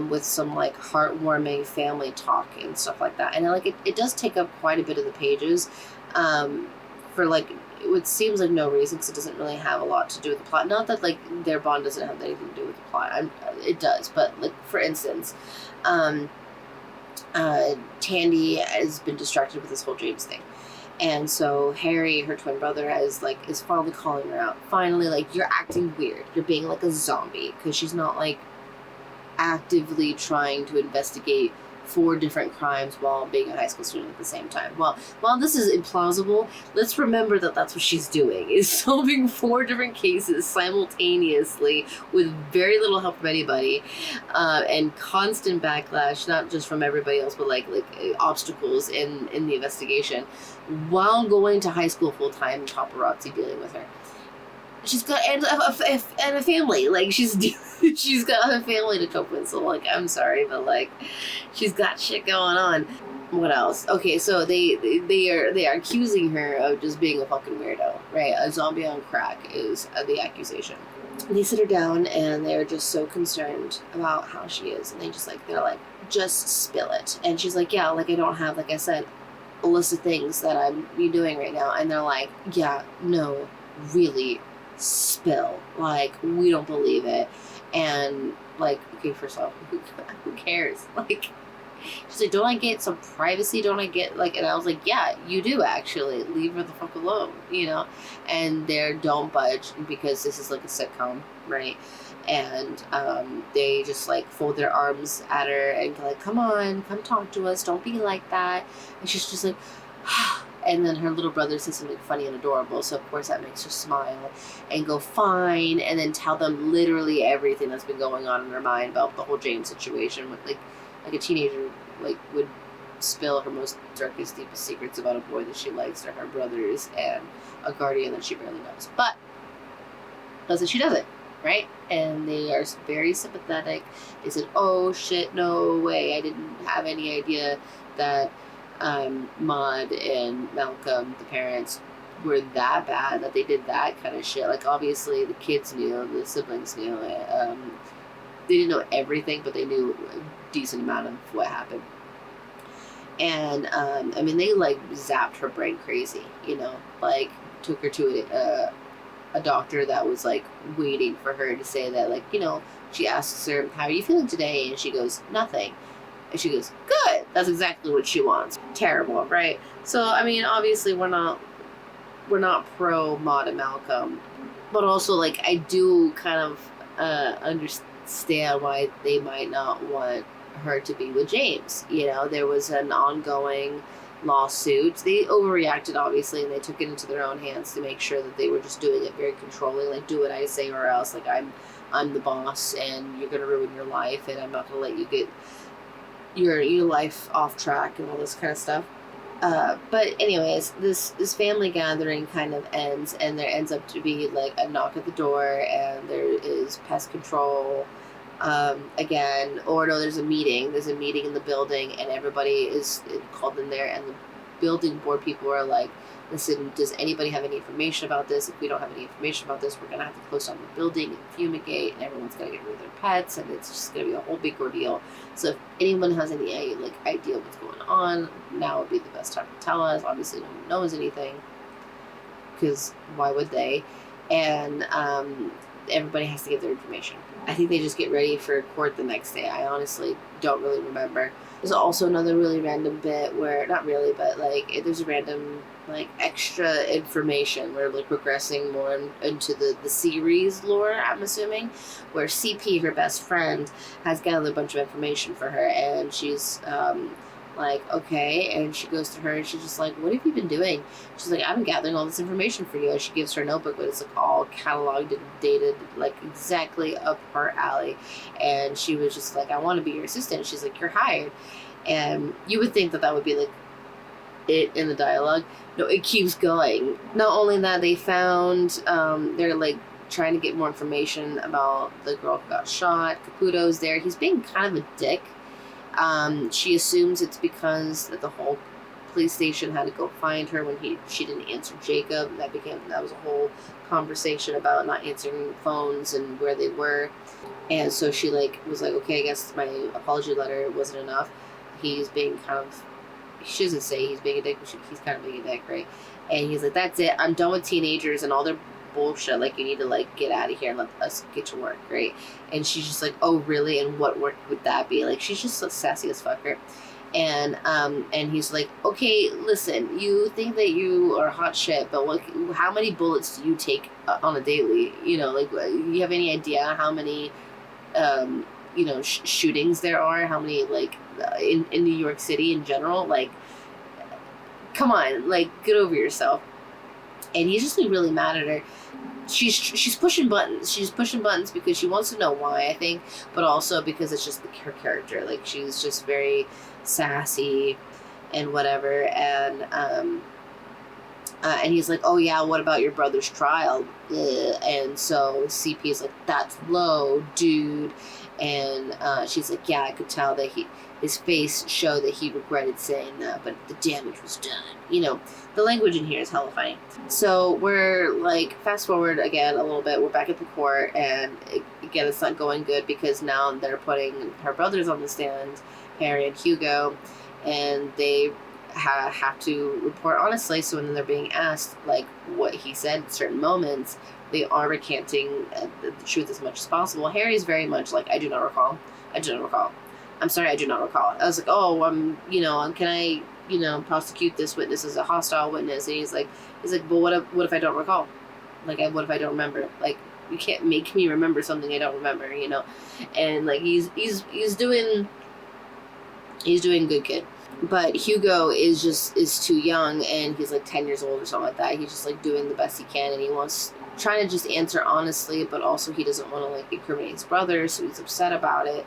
With some like heartwarming family talk and stuff like that. And like it does take up quite a bit of the pages for like it seems like no reason, because it doesn't really have a lot to do with the plot. Not that like their bond doesn't have anything to do with the plot. It does, but like for instance, Tandy has been distracted with this whole James thing. And so Harry, her twin brother, is finally calling her out. Finally, like, you're acting weird. You're being like a zombie, because she's not like actively trying to investigate 4 different crimes while being a high school student at the same time. Well, while this is implausible, let's remember that that's what she's doing, is solving 4 different cases simultaneously with very little help from anybody, and constant backlash, not just from everybody else, but like obstacles in the investigation, while going to high school full time and paparazzi dealing with her. She's got and a family, like she's got a family to cope with. So like, I'm sorry, but like, she's got shit going on. What else? Okay, so they are accusing her of just being a fucking weirdo, right? A zombie on crack is the accusation. They sit her down and they're just so concerned about how she is, and they're like, just spill it. And she's like, yeah, like I don't have, like I said, a list of things that I'm doing right now. And they're like, yeah, no, really. Spill, like we don't believe it. And like, okay, first off, who cares? Like, she's like, don't I get some privacy? Don't I get like? And I was like, yeah, you do actually. Leave her the fuck alone, you know. And they're don't budge, because this is like a sitcom, right? And they just like fold their arms at her and like, come on, come talk to us, don't be like that. And she's just like and then her little brother says something funny and adorable, so of course that makes her smile and go fine, and then tell them literally everything that's been going on in her mind about the whole James situation, with like a teenager like would spill her most darkest, deepest secrets about a boy that she likes to her brothers and a guardian that she barely knows, but doesn't she does it, right? And they are very sympathetic. They said, oh shit, no way, I didn't have any idea that Maud and Malcolm, the parents, were that bad, that they did that kind of shit. Like, obviously the kids knew, the siblings knew, they didn't know everything, but they knew a decent amount of what happened. And I mean, they like zapped her brain crazy, you know, like took her to a doctor that was like waiting for her to say that, like, you know, she asks her, how are you feeling today? And she goes, nothing. And she goes, good. That's exactly what she wants. Terrible, right? So, I mean, obviously we're not pro Maud and Malcolm, but also, like, I do kind of understand why they might not want her to be with James. You know, there was an ongoing lawsuit. They overreacted, obviously, and they took it into their own hands to make sure that they were just doing it very controlling, like, do what I say or else, like, I'm the boss and you're gonna ruin your life and I'm not gonna let you get your life off track and all this kind of stuff. But anyways, this family gathering kind of ends, and there ends up to be like a knock at the door, and there is pest control again, or no, there's a meeting. There's a meeting in the building, and everybody is called in there, and the building board people are like, listen, does anybody have any information about this? If we don't have any information about this, we're going to have to close down the building and fumigate, and everyone's going to get rid of their pets, and it's just going to be a whole big ordeal. So if anyone has any like idea what's going on, now would be the best time to tell us. Obviously, no one knows anything, because why would they? And everybody has to give their information. I think they just get ready for court the next day. I honestly don't really remember. There's also another really random bit where, not really, but like there's a random like extra information. We're like progressing more into the series lore, I'm assuming, where CP, her best friend, has gathered a bunch of information for her, and she's like, okay, and she goes to her and she's just like, what have you been doing? She's like, I've been gathering all this information for you. And she gives her a notebook, but it's like all cataloged and dated, like exactly up her alley. And she was just like, I want to be your assistant. She's like, you're hired. And you would think that would be like it in the dialogue. No, it keeps going. Not only that, they found they're like trying to get more information about the girl who got shot. Caputo's there. He's being kind of a dick. She assumes it's because the whole police station had to go find her when she didn't answer Jacob. That was a whole conversation about not answering phones and where they were. And so she was like, okay, I guess my apology letter wasn't enough. He's being kind of, she doesn't say he's being a dick, but he's kind of being a dick, right? And he's like, that's it. I'm done with teenagers and all their bullshit. Like, you need to like get out of here and let us get to work, right? And she's just like, oh really? And what work would that be? Like, she's just so sassy as fuck, right? And he's like, okay, listen, you think that you are hot shit, but how many bullets do you take on a daily? You know, like, you have any idea how many shootings there are? How many, like, in New York City in general? Like, come on, like, get over yourself. And he's just really mad at her. She's pushing buttons. She's pushing buttons because she wants to know why, I think, but also because it's just her character. Like, she's just very sassy and whatever. And he's like, oh yeah, what about your brother's trial? And so CP is like, that's low, dude. And she's like, yeah, I could tell that his face showed that he regretted saying that, but the damage was done. You know, the language in here is hella funny. So we're like, fast forward again a little bit, we're back at the court, and again, it's not going good because now they're putting her brothers on the stand, Harry and Hugo, and they have to report honestly. So when they're being asked like what he said at certain moments, they are recanting the truth as much as possible. Harry's very much like, I do not recall. I'm sorry, I do not recall. I was like, oh, can I, prosecute this witness as a hostile witness? And he's like, well, what if I don't recall? Like, what if I don't remember? Like, you can't make me remember something I don't remember, And like, he's doing good, kid. But Hugo is too young, and he's like 10 years old or something like that. He's just like doing the best he can, and he wants trying to just answer honestly, but also he doesn't want to like incriminate his brother, so he's upset about it.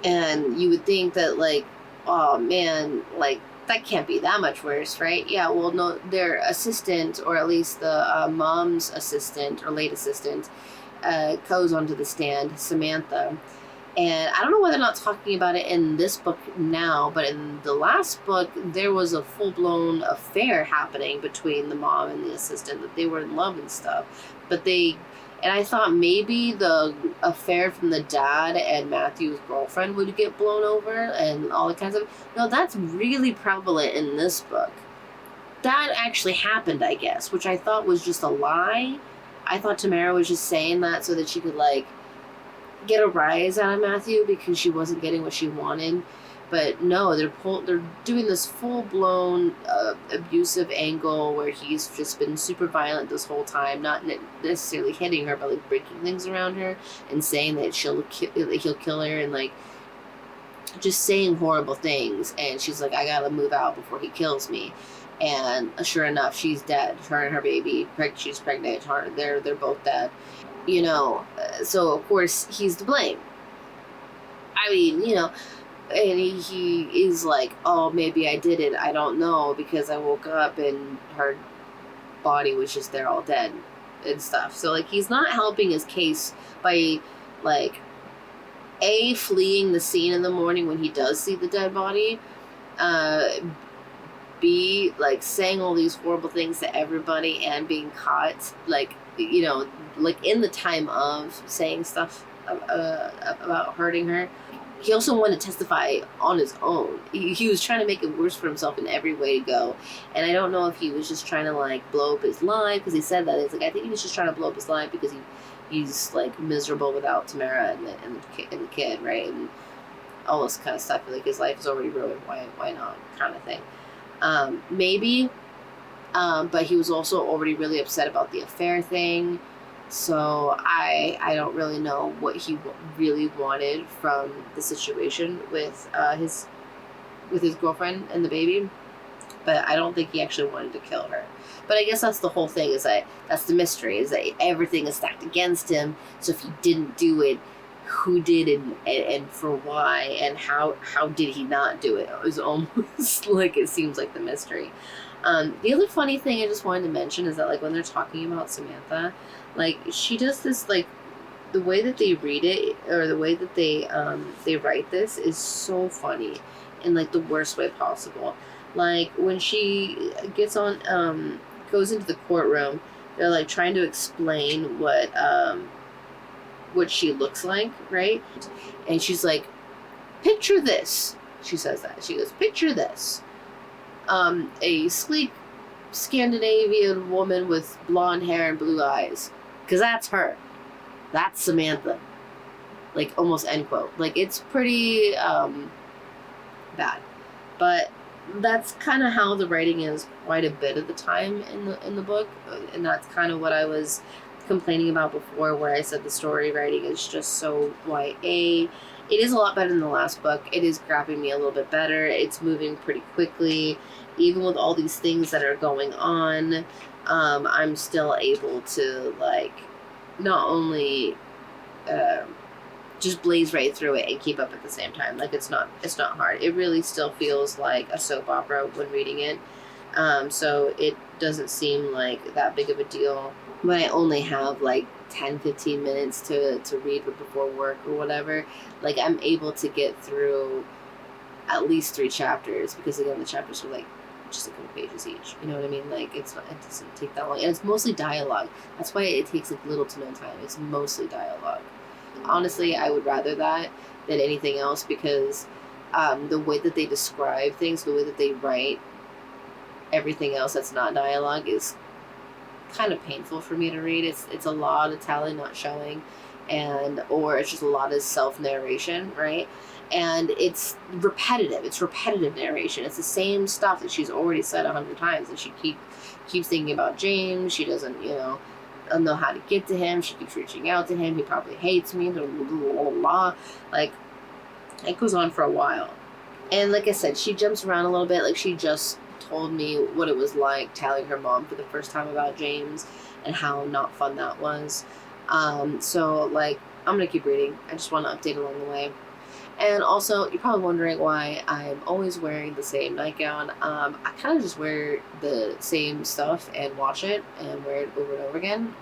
And you would think that like, oh man, like that can't be that much worse, right? Yeah, well, no, their assistant, or at least the mom's assistant or late assistant, goes onto the stand, Samantha. And I don't know whether or not talking about it in this book now, but in the last book, there was a full-blown affair happening between the mom and the assistant, that they were in love and stuff. And I thought maybe the affair from the dad and Matthew's girlfriend would get blown over and all that kinds of... No, that's really prevalent in this book. That actually happened, I guess, which I thought was just a lie. I thought Tamara was just saying that so that she could, like, get a rise out of Matthew because she wasn't getting what she wanted. But no, they're doing this full-blown abusive angle where he's just been super violent this whole time, not necessarily hitting her, but like breaking things around her and saying that he'll kill her, and like just saying horrible things. And she's like, I gotta move out before he kills me. And sure enough, she's dead. Her and her baby, she's pregnant. They're both dead. So of course he's to blame. I mean, and he is like, oh, maybe I did it. I don't know, because I woke up and her body was just there all dead and stuff. So like, he's not helping his case by like fleeing the scene in the morning when he does see the dead body, B, like saying all these horrible things to everybody and being caught, like, like in the time of saying stuff about hurting her. He also wanted to testify on his own. He was trying to make it worse for himself in every way to go. And I don't know if he was just trying to like blow up his life, because he said that. It's like, I think he was just trying to blow up his life because he's like miserable without Tamara and the kid, right? And all this kind of stuff. Like, his life is already ruined. Why not? Kind of thing. Maybe. But he was also already really upset about the affair thing. So I don't really know what he really wanted from the situation with his girlfriend and the baby. But I don't think he actually wanted to kill her. But I guess that's the whole thing, that's the mystery, is that everything is stacked against him. So if he didn't do it, who did and for why, and how did he not do it. It was almost like it seems like the mystery. The other funny thing I just wanted to mention is that, like, when they're talking about Samantha, like, she does this, like, the way that they read it, or the way that they write this, is so funny in, like, the worst way possible. Like, when she gets on, goes into the courtroom, they're, like, trying to explain what she looks like, right? And she's like, picture this. She says that. She goes, picture this. A sleek Scandinavian woman with blonde hair and blue eyes. Because that's her. That's Samantha. Like, almost end quote. Like, it's pretty bad. But that's kind of how the writing is quite a bit of the time in the book. And that's kind of what I was complaining about before, where I said the story writing is just so YA. It is a lot better than the last book. It is grabbing me a little bit better. It's moving pretty quickly. Even with all these things that are going on, I'm still able to, like, not only just blaze right through it and keep up at the same time. Like, it's not hard. It really still feels like a soap opera when reading it. So it doesn't seem like that big of a deal. But I only have like 10-15 minutes to read before work or whatever. Like, I'm able to get through at least 3 chapters, because again, the chapters are like just a couple pages each. You know what I mean? Like, it doesn't take that long, and it's mostly dialogue. That's why it takes like little to no time. It's mostly dialogue. Honestly, I would rather that than anything else, because the way that they describe things, the way that they write everything else that's not dialogue is kind of painful for me to read. It's a lot of telling, not showing, or it's just a lot of self-narration, right? And it's repetitive. It's repetitive narration. It's the same stuff that she's already said 100 times, and she keeps thinking about James. She doesn't, know how to get to him. She keeps reaching out to him. He probably hates me. Blah, blah, blah, blah, blah. Like, it goes on for a while. And like I said, she jumps around a little bit. Like, she just told me what it was like telling her mom for the first time about James and how not fun that was. So, like, I'm going to keep reading. I just want to update along the way. And also, you're probably wondering why I'm always wearing the same nightgown. I kind of just wear the same stuff and wash it and wear it over and over again.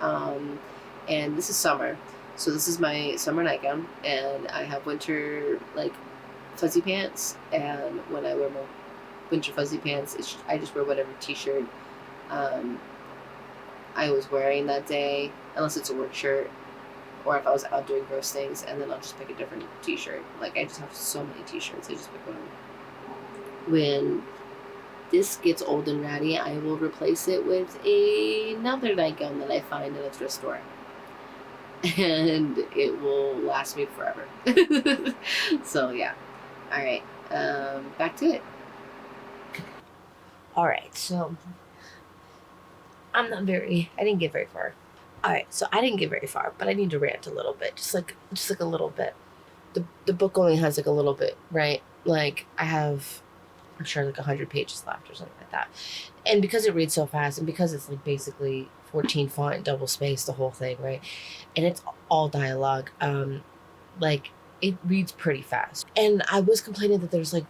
And this is summer. So this is my summer nightgown. And I have winter, like, fuzzy pants. And when I wear my winter fuzzy pants, I just wear whatever t-shirt I was wearing that day. Unless it's a work shirt. Or if I was out doing gross things, and then I'll just pick a different t-shirt. Like, I just have so many t-shirts, I just pick one. When this gets old and ratty, I will replace it with another nightgown that I find at a thrift store. And it will last me forever. So, yeah. Alright, back to it. Alright, so I didn't get very far. Alright, so I didn't get very far, but I need to rant a little bit. Just like a little bit. The book only has like a little bit, right? Like, I have, I'm sure, like 100 pages left or something like that. And because it reads so fast, and because it's like basically 14 font, double space, the whole thing, right? And it's all dialogue, like, it reads pretty fast. And I was complaining that there's like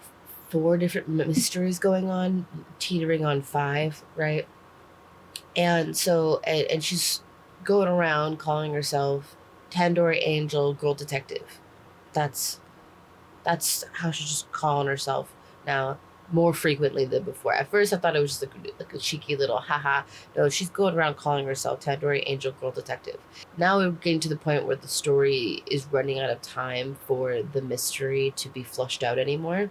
4 different mysteries going on, teetering on 5, right? And so, and she's going around calling herself Tandoori Angel Girl Detective. That's how she's just calling herself now, more frequently than before. At first, I thought it was just like a cheeky little haha. No, she's going around calling herself Tandoori Angel Girl Detective. Now we're getting to the point where the story is running out of time for the mystery to be flushed out anymore.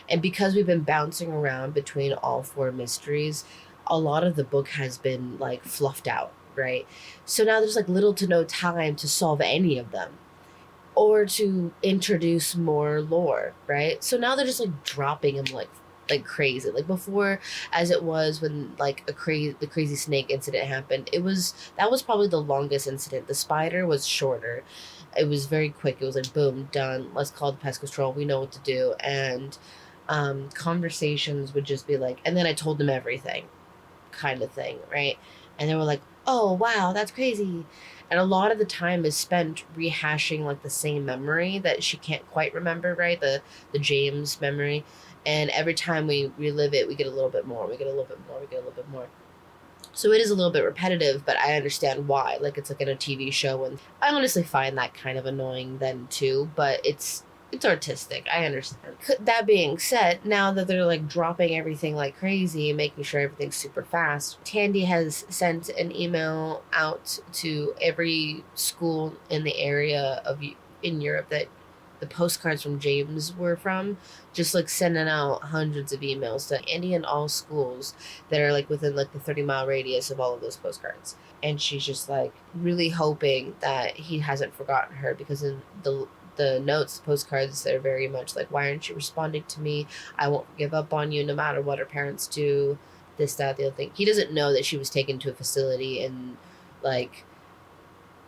And because we've been bouncing around between all 4 mysteries, a lot of the book has been like fluffed out, right? So now there's like little to no time to solve any of them or to introduce more lore, right? So now they're just like dropping them like crazy. Like before, as it was when like the crazy snake incident happened, that was probably the longest incident. The spider was shorter. It was very quick. It was like, boom, done. Let's call the pest control. We know what to do. And conversations would just be like, and then I told them everything kind of thing, right? And they were like, oh, wow, that's crazy. And a lot of the time is spent rehashing like the same memory that she can't quite remember, right? The James memory. And every time we relive it, we get a little bit more, we get a little bit more, we get a little bit more. So it is a little bit repetitive, but I understand why. Like it's like in a TV show, and I honestly find that kind of annoying then too. But it's artistic. I understand. That being said, now that they're like dropping everything like crazy, making sure everything's super fast, Tandy has sent an email out to every school in the area of in Europe that the postcards from James were from, just like sending out hundreds of emails to Andy and all schools that are like within like the 30-mile radius of all of those postcards. And she's just like really hoping that he hasn't forgotten her, because in the notes, postcards, they're very much like, why aren't you responding to me? I won't give up on you no matter what her parents do. This, that, the other thing. He doesn't know that she was taken to a facility and like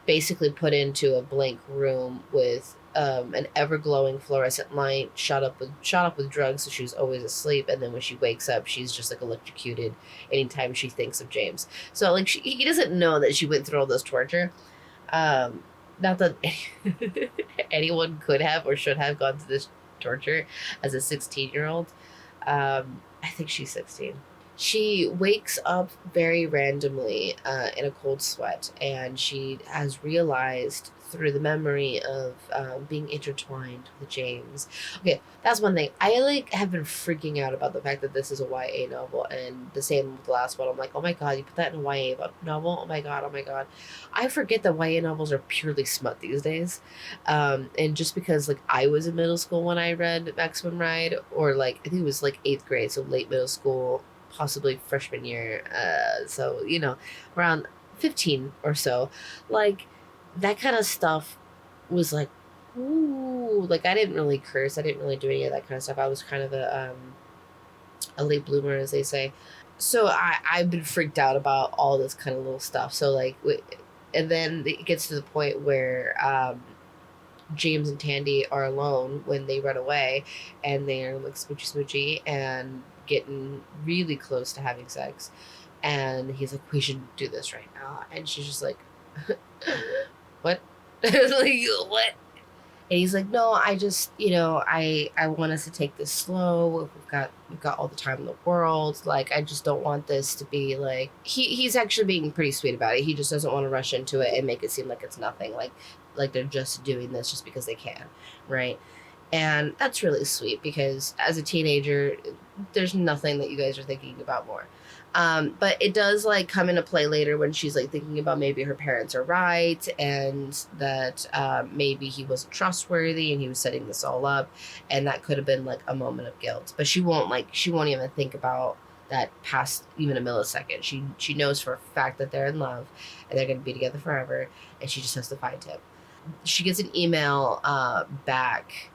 basically put into a blank room with an ever glowing fluorescent light, shot up with drugs, so she was always asleep. And then when she wakes up, she's just like electrocuted anytime she thinks of James. So like he doesn't know that she went through all this torture. Not that anyone could have or should have gone through this torture as a 16-year-old. I think she's 16. She wakes up very randomly in a cold sweat, and she has realized through the memory of being intertwined with James. Okay, that's one thing. I like have been freaking out about the fact that this is a YA novel, and the same with the last one. I'm like, oh my god, you put that in a YA novel? Oh my god, oh my god. I forget that YA novels are purely smut these days. And just because like I was in middle school when I read Maximum Ride, or like I think it was like 8th grade, so late middle school, possibly freshman year, so you know, around 15 or so, like that kind of stuff was like, ooh, like I didn't really curse, I didn't really do any of that kind of stuff. I was kind of a late bloomer, as they say. So I've been freaked out about all this kind of little stuff. So like and then it gets to the point where James and Tandy are alone when they run away, and they're like smoochy and getting really close to having sex. And he's like, we should do this right now. And she's just like, what? Like, what? And he's like, no, I just, I want us to take this slow. We've got all the time in the world. Like, I just don't want this to be like, he's actually being pretty sweet about it. He just doesn't want to rush into it and make it seem like it's nothing. Like they're just doing this just because they can, right? And that's really sweet, because as a teenager, there's nothing that you guys are thinking about more. But it does like come into play later when she's like thinking about maybe her parents are right, and that maybe he wasn't trustworthy and he was setting this all up, and that could have been like a moment of guilt. But she won't even think about that past even a millisecond. She knows for a fact that they're in love and they're going to be together forever, and she just has to find him. She gets an email back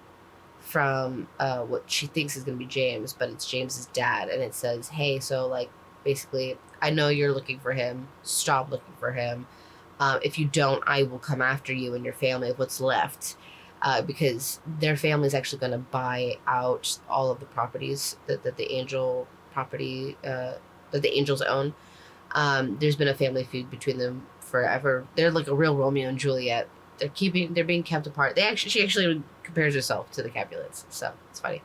from what she thinks is going to be James, but it's James's dad, and it says, hey, so like basically, I know you're looking for him, stop looking for him. If you don't, I will come after you and your family of what's left, because their family is actually going to buy out all of the properties that the Angel property that the Angels own. There's been a family feud between them forever. They're like a real Romeo and Juliet. They're being kept apart. She actually compares herself to the Capulets, so it's funny,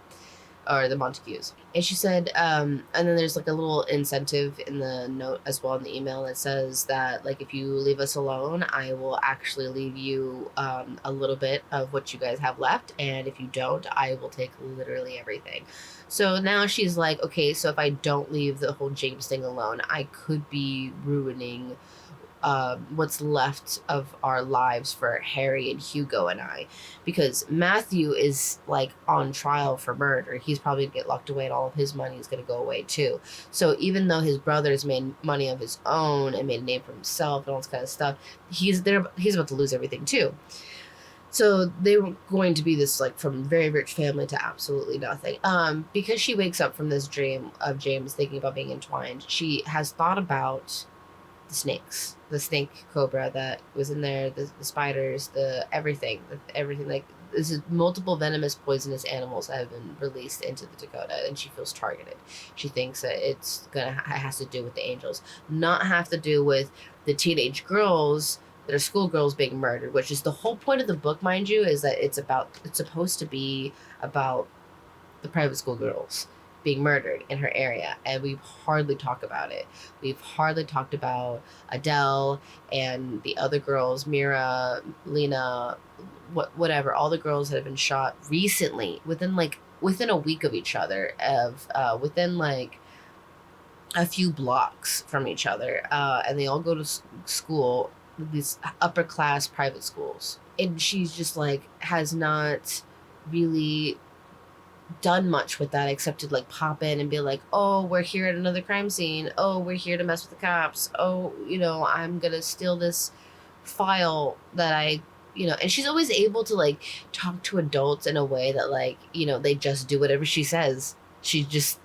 or the Montagues. And she said, and then there's like a little incentive in the note as well in the email that says that like if you leave us alone, I will actually leave you a little bit of what you guys have left, and if you don't, I will take literally everything. So now she's like, okay, so if I don't leave the whole James thing alone, I could be ruining what's left of our lives for Harry and Hugo and I, because Matthew is like on trial for murder. He's probably gonna get locked away, and all of his money is going to go away too. So even though his brother's made money of his own and made a name for himself and all this kind of stuff, he's about to lose everything too. So they were going to be this like from very rich family to absolutely nothing. Because she wakes up from this dream of James thinking about being entwined, she has thought about the snakes, the snake cobra that was in there, the spiders, the everything, like this is multiple venomous poisonous animals that have been released into the Dakota, and she feels targeted. She thinks that it has to do with the Angels, not have to do with the teenage girls There's schoolgirls being murdered, which is the whole point of the book, mind you, is that it's supposed to be about the private school girls being murdered in her area, and we've hardly talked about it. We've hardly talked about Adele and the other girls, Mira, Lena, whatever, all the girls that have been shot recently within a week of each other, within like a few blocks from each other, and they all go to school, these upper class private schools, and she's just like has not really done much with that except to like pop in and be like, oh, we're here at another crime scene, oh, we're here to mess with the cops, oh, I'm gonna steal this file that and she's always able to like talk to adults in a way that like they just do whatever she says. She's just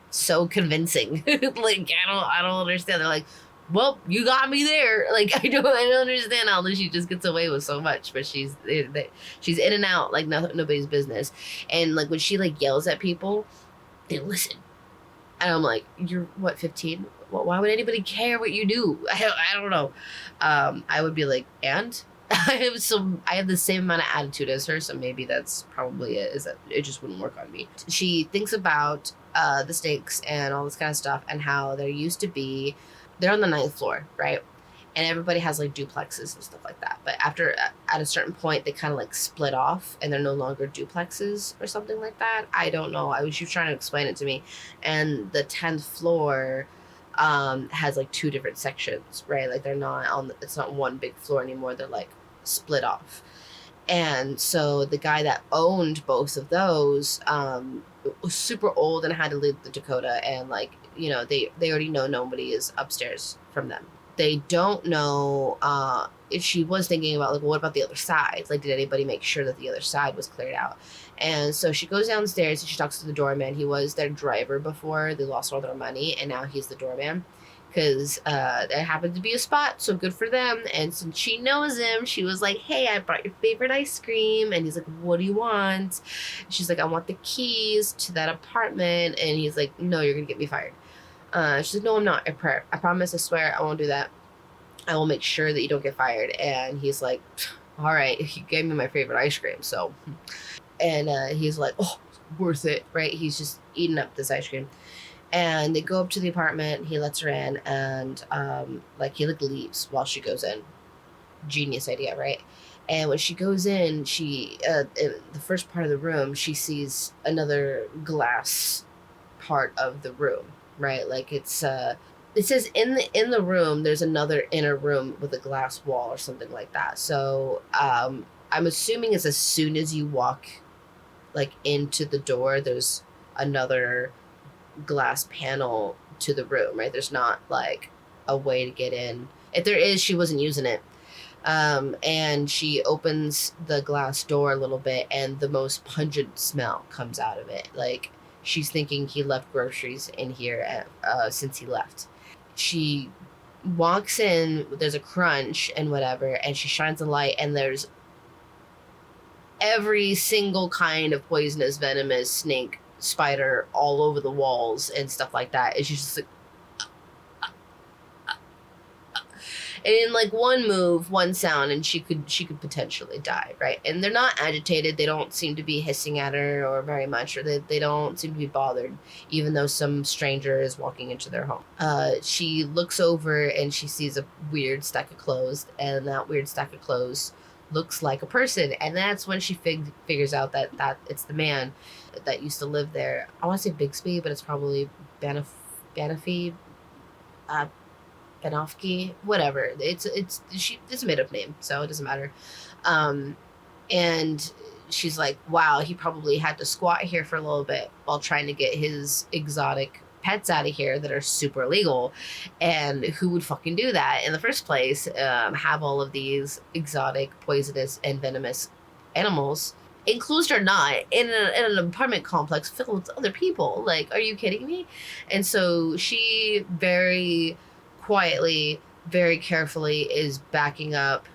so convincing. Like I don't understand. They're like, well, you got me there. Like I don't understand how she just gets away with so much, but she's in and out like nobody's business. And like when she like yells at people, they listen. And I'm like, you're what, 15? Well, why would anybody care what you do? I don't know. I would be like, and I have the same amount of attitude as her, so maybe that's probably it, is that it just wouldn't work on me. She thinks about the stakes and all this kind of stuff, and how they're on the 9th floor, right? And everybody has like duplexes and stuff like that. But at a certain point, they kind of like split off, and they're no longer duplexes or something like that. I don't know. She was trying to explain it to me. And the 10th floor has like 2 different sections, right? Like it's not one big floor anymore. They're like split off. And so the guy that owned both of those was super old and had to leave the Dakota, and like they already know nobody is upstairs from them. They don't know if she was thinking about like, well, what about the other side? Like, did anybody make sure that the other side was cleared out? And so she goes downstairs and she talks to the doorman. He was their driver before they lost all their money, and now he's the doorman, because there happened to be a spot, so good for them. And since she knows him, she was like, hey, I brought your favorite ice cream. And he's like, what do you want? And she's like, I want the keys to that apartment. And he's like, no, you're gonna get me fired. She's like, no, I'm not. I promise, I swear, I won't do that. I will make sure that you don't get fired. And he's like, all right, you gave me my favorite ice cream, so. And he's like, oh, worth it, right? He's just eating up this ice cream. And they go up to the apartment. He lets her in, and he leaves while she goes in. Genius idea, right? And when she goes in, in the first part of the room, she sees another glass part of the room, right? Like it says in the room there's another inner room with a glass wall or something like that. So I'm assuming it's as soon as you walk like into the door, there's another glass panel to the room, right? There's not like a way to get in. If there is, she wasn't using it. And she opens the glass door a little bit, and the most pungent smell comes out of it. Like she's thinking he left groceries in here since he left. She walks in, there's a crunch and whatever, and she shines a light, and there's every single kind of poisonous, venomous snake, spider all over the walls and stuff like that. And she's just like, and in like one move, one sound, and she could potentially die, right? And they're not agitated. They don't seem to be hissing at her or very much, or they don't seem to be bothered, even though some stranger is walking into their home. She looks over and she sees a weird stack of clothes, and that weird stack of clothes looks like a person. And that's when she figures out that it's the man that used to live there. I want to say Bixby, but it's probably Banafy, Benofsky, whatever. It's a made up name, so it doesn't matter. And she's like, wow, he probably had to squat here for a little bit while trying to get his exotic pets out of here that are super illegal. And who would fucking do that in the first place? Have all of these exotic, poisonous, and venomous animals, enclosed or not, in an apartment complex filled with other people. Like, are you kidding me? And so she very quietly, very carefully is backing up,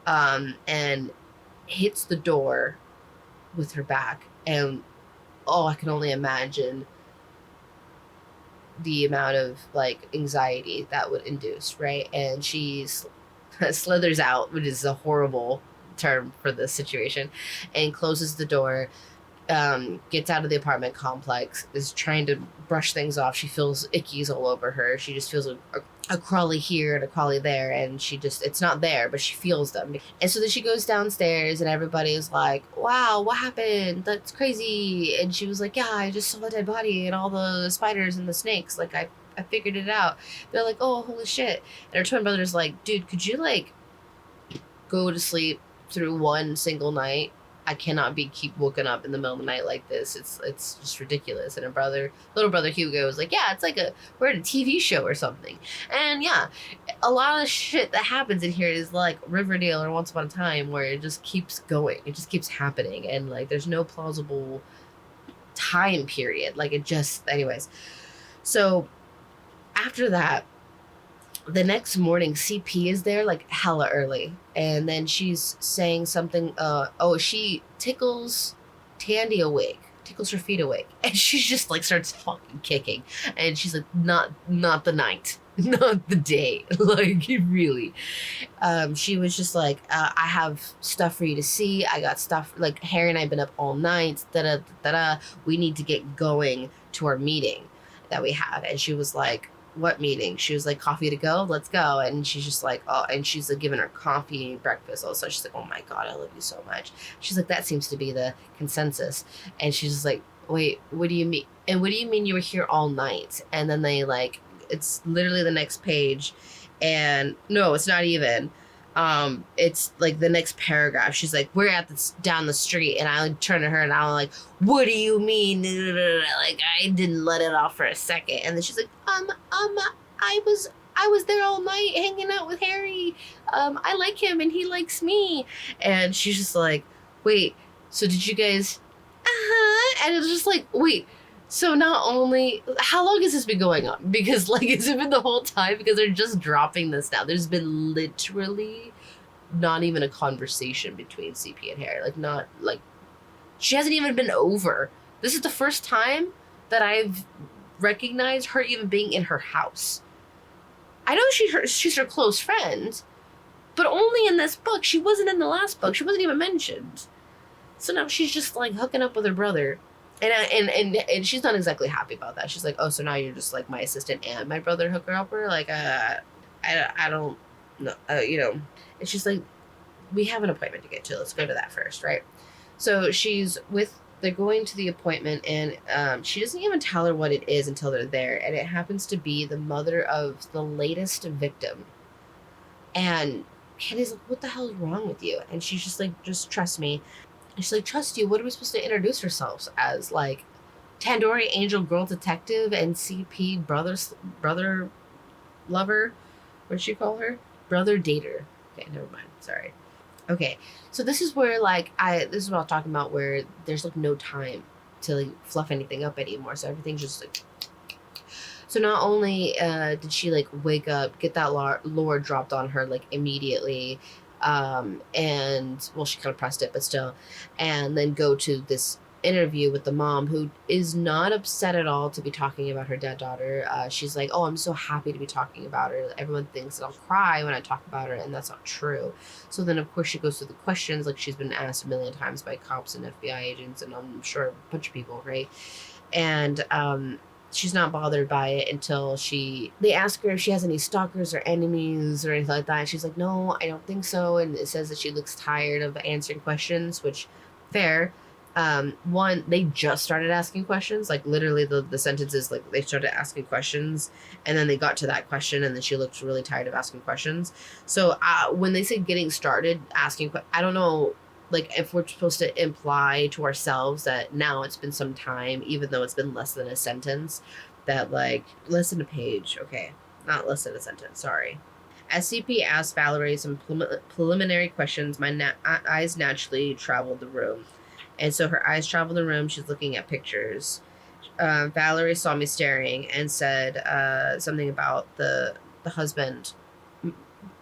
and hits the door with her back. And I can only imagine the amount of like anxiety that would induce, right? And she's slithers out, which is a horrible term for this situation, and closes the door. Gets out of the apartment complex, is trying to brush things off. She feels ickies all over her. She just feels a crawly here and a crawly there, and it's not there, but she feels them. And so then she goes downstairs, and everybody is like, wow, what happened? That's crazy. And she was like, yeah, I just saw the dead body and all the spiders and the snakes. Like, I figured it out. They're like, oh, holy shit. And her twin brother's like, dude, could you, like, go to sleep through one single night? I cannot keep woken up in the middle of the night like this. It's just ridiculous. And her little brother Hugo was like, yeah, it's like we're at a TV show or something. And yeah, a lot of the shit that happens in here is like Riverdale or Once Upon a Time, where it just keeps going. It just keeps happening. And like, there's no plausible time period. Like, it just, anyways. So after that, the next morning, CP is there like hella early, and then she's saying something. She tickles Tandy awake, tickles her feet awake, and she just like starts fucking kicking, and she's like, not the night, not the day, like really. She was just like, I have stuff for you to see. I got stuff, like Harry and I've been up all night. We need to get going to our meeting that we had, and she was like, what meeting? She was like, coffee to go, let's go. And she's just like, oh, and she's like giving her coffee and breakfast also. She's like, oh my god, I love you so much. She's like, that seems to be the consensus. And she's just like, wait, what do you mean? And what do you mean you were here all night? And then they like, it's literally the next page, and no, it's not even. It's like the next paragraph. She's like, we're at this down the street, and I turn to her and I'm like, what do you mean? Like, I didn't let it off for a second. And then she's like, I was there all night hanging out with Harry. I like him and he likes me. And she's just like, wait, so did you guys, and it's just like, wait, so not only, how long has this been going on? Because like, has it been the whole time? Because they're just dropping this now. There's been literally not even a conversation between CP and Harry. Like, not like, she hasn't even been over. This is the first time that I've recognized her even being in her house. I know she's her close friend, but only in this book. She wasn't in the last book. She wasn't even mentioned. So now she's just like hooking up with her brother. And she's not exactly happy about that. She's like, oh, so now you're just like my assistant and my brother hooker upper? Like, I don't know, you know. And she's like, we have an appointment to get to. Let's go to that first, right? So they're going to the appointment, and she doesn't even tell her what it is until they're there. And it happens to be the mother of the latest victim. And Candy's like, what the hell is wrong with you? And she's just like, just trust me. And she's like, trust you? What are we supposed to introduce ourselves as? Like, Tandoori Angel Girl Detective and CP brother lover? What did she call her? Brother dater. Okay, never mind. Sorry. Okay, so this is where, like, this is what I'm talking about, where there's, like, no time to, like, fluff anything up anymore. So everything's just, like... So not only did she, like, wake up, get that lore dropped on her, like, immediately... and well, she kind of pressed it, but still, and then go to this interview with the mom, who is not upset at all to be talking about her dead daughter. She's like, oh, I'm so happy to be talking about her. Everyone thinks that I'll cry when I talk about her, and that's not true. So then, of course, she goes through the questions, like she's been asked a million times by cops and FBI agents, and I'm sure a bunch of people, right? And she's not bothered by it until they ask her if she has any stalkers or enemies or anything like that. She's like, no, I don't think so. And it says that she looks tired of answering questions, which, fair. One, they just started asking questions. Like, literally the sentence is like, they started asking questions, and then they got to that question, and then she looked really tired of asking questions. So when they say getting started asking, I don't know, like, if we're supposed to imply to ourselves that now it's been some time, even though it's been less than a sentence, that, like, less than a page. Okay, not less than a sentence, sorry. As CP asked Valerie some preliminary questions, my eyes naturally traveled the room. And so her eyes traveled the room. She's looking at pictures. Valerie saw me staring and said something about the husband,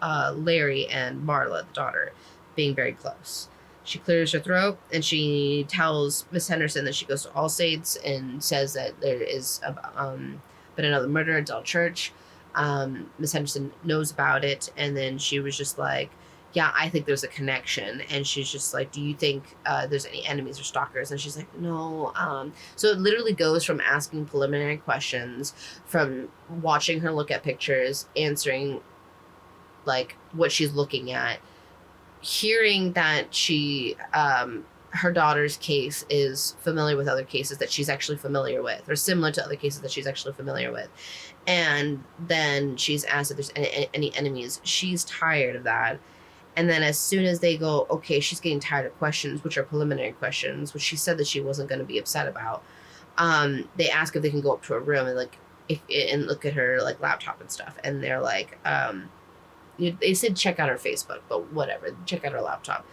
Larry, and Marla, the daughter, being very close. She clears her throat, and she tells Miss Henderson that she goes to All Saints and says that there is been another murder at Del Church. Miss Henderson knows about it, and then she was just like, yeah, I think there's a connection. And she's just like, do you think there's any enemies or stalkers? And she's like, no. So it literally goes from asking preliminary questions, from watching her look at pictures, answering like what she's looking at, hearing that she her daughter's case is familiar with other cases that she's actually familiar with, or similar to other cases that she's actually familiar with. And then she's asked if there's any enemies. She's tired of that. And then as soon as they go, okay, she's getting tired of questions, which are preliminary questions, which she said that she wasn't going to be upset about. They ask if they can go up to her room and like and look at her like laptop and stuff. And they're like, they said check out her Facebook, but whatever, check out her laptop.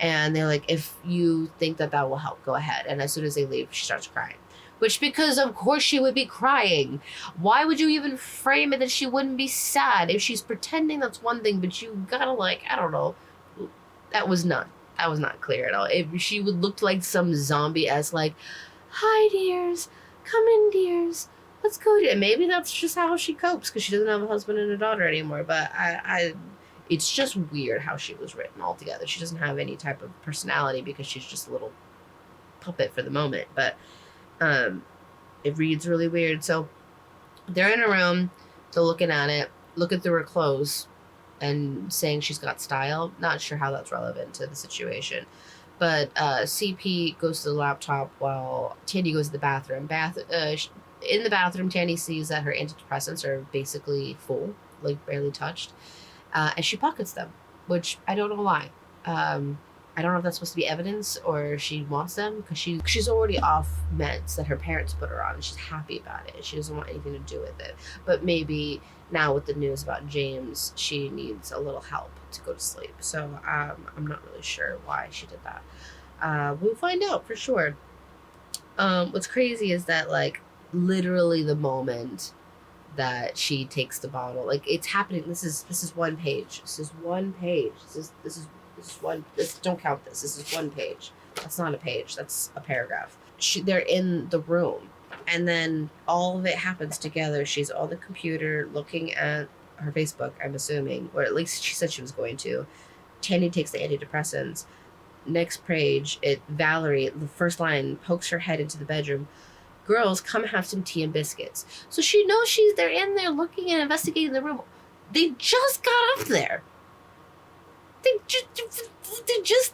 And they're like, if you think that will help, go ahead. And as soon as they leave, she starts crying. Which, because of course she would be crying. Why would you even frame it that she wouldn't be sad? If she's pretending, that's one thing, but you gotta like, I don't know. That was not clear at all. If she would look like some zombie as like, hi dears, come in dears, let's go. And maybe that's just how she copes because she doesn't have a husband and a daughter anymore. But it's just weird how she was written altogether. She doesn't have any type of personality because she's just a little puppet for the moment. But it reads really weird. So they're in a room, they're looking at it, looking through her clothes, and saying she's got style. Not sure how that's relevant to the situation. But CP goes to the laptop while Tandy goes to the bathroom. In the bathroom, Tandy sees that her antidepressants are basically full, like barely touched. And she pockets them, which I don't know why. I don't know if that's supposed to be evidence or she wants them because she's already off meds that her parents put her on and she's happy about it. She doesn't want anything to do with it. But maybe now with the news about James, she needs a little help to go to sleep. So I'm not really sure why she did that. We'll find out for sure. What's crazy is that like literally the moment that she takes the bottle, like it's happening. This is one page. This is one page. This is one. This don't count this. This is one page. That's not a page. That's a paragraph. They're in the room, and then all of it happens together. She's on the computer looking at her Facebook. I'm assuming, or at least she said she was going to. Tandy takes the antidepressants. Next page, Valerie. The first line pokes her head into the bedroom. Girls, come have some tea and biscuits. So she knows they're in there looking and investigating the room. They just got up there.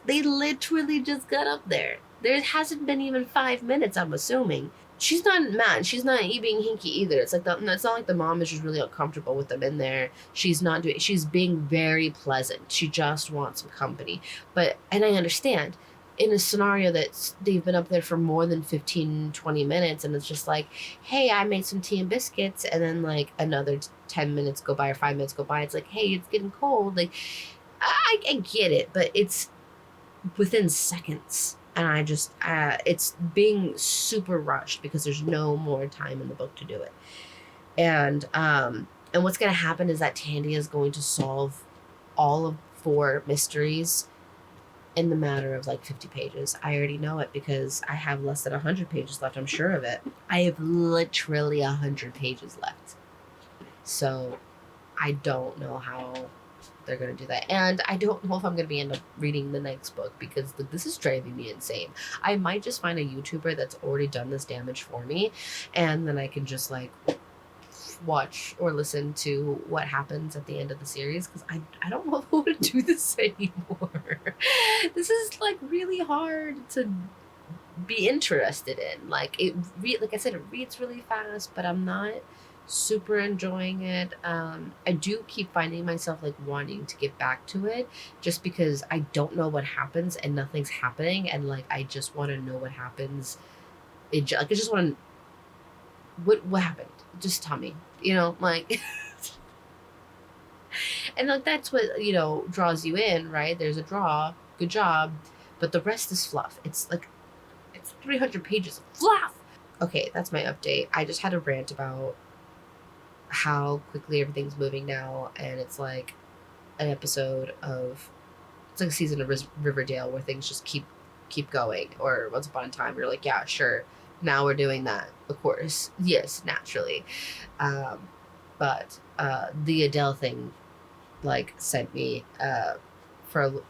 They literally just got up there. There hasn't been even 5 minutes, I'm assuming. She's not mad. She's not being hinky either. It's like it's not like the mom is just really uncomfortable with them in there. She's being very pleasant. She just wants some company. And I understand. In a scenario that they've been up there for more than 15, 20 minutes, and it's just like, hey, I made some tea and biscuits, and then like another 10 minutes go by or 5 minutes go by. It's like, hey, it's getting cold. Like, I get it, but it's within seconds. And I just, it's being super rushed because there's no more time in the book to do it. And what's going to happen is that Tandy is going to solve all of 4 mysteries in the matter of like 50 pages. I already know it because I have less than 100 pages left. I'm sure of it. I have literally 100 pages left. So I don't know how they're going to do that. And I don't know if I'm going to be end up reading the next book because this is driving me insane. I might just find a YouTuber that's already done this damage for me. And then I can just like watch or listen to what happens at the end of the series because I don't know if I want to do this anymore. This is like really hard to be interested in. Like like I said, it reads really fast, but I'm not super enjoying it. I do keep finding myself like wanting to get back to it just because I don't know what happens and nothing's happening, and like I just want to know what happens. I just want to what happened. Just tell me, like. And like that's what draws you in, right? There's a draw, good job, but the rest is fluff. It's 300 pages of fluff. Okay, that's my update. I just had a rant about how quickly everything's moving now, and it's like it's like a season of Riverdale where things just keep going. Or Once Upon a Time, you're like, yeah, sure, now we're doing that, of course, yes, naturally. But the Adele thing, like, sent me for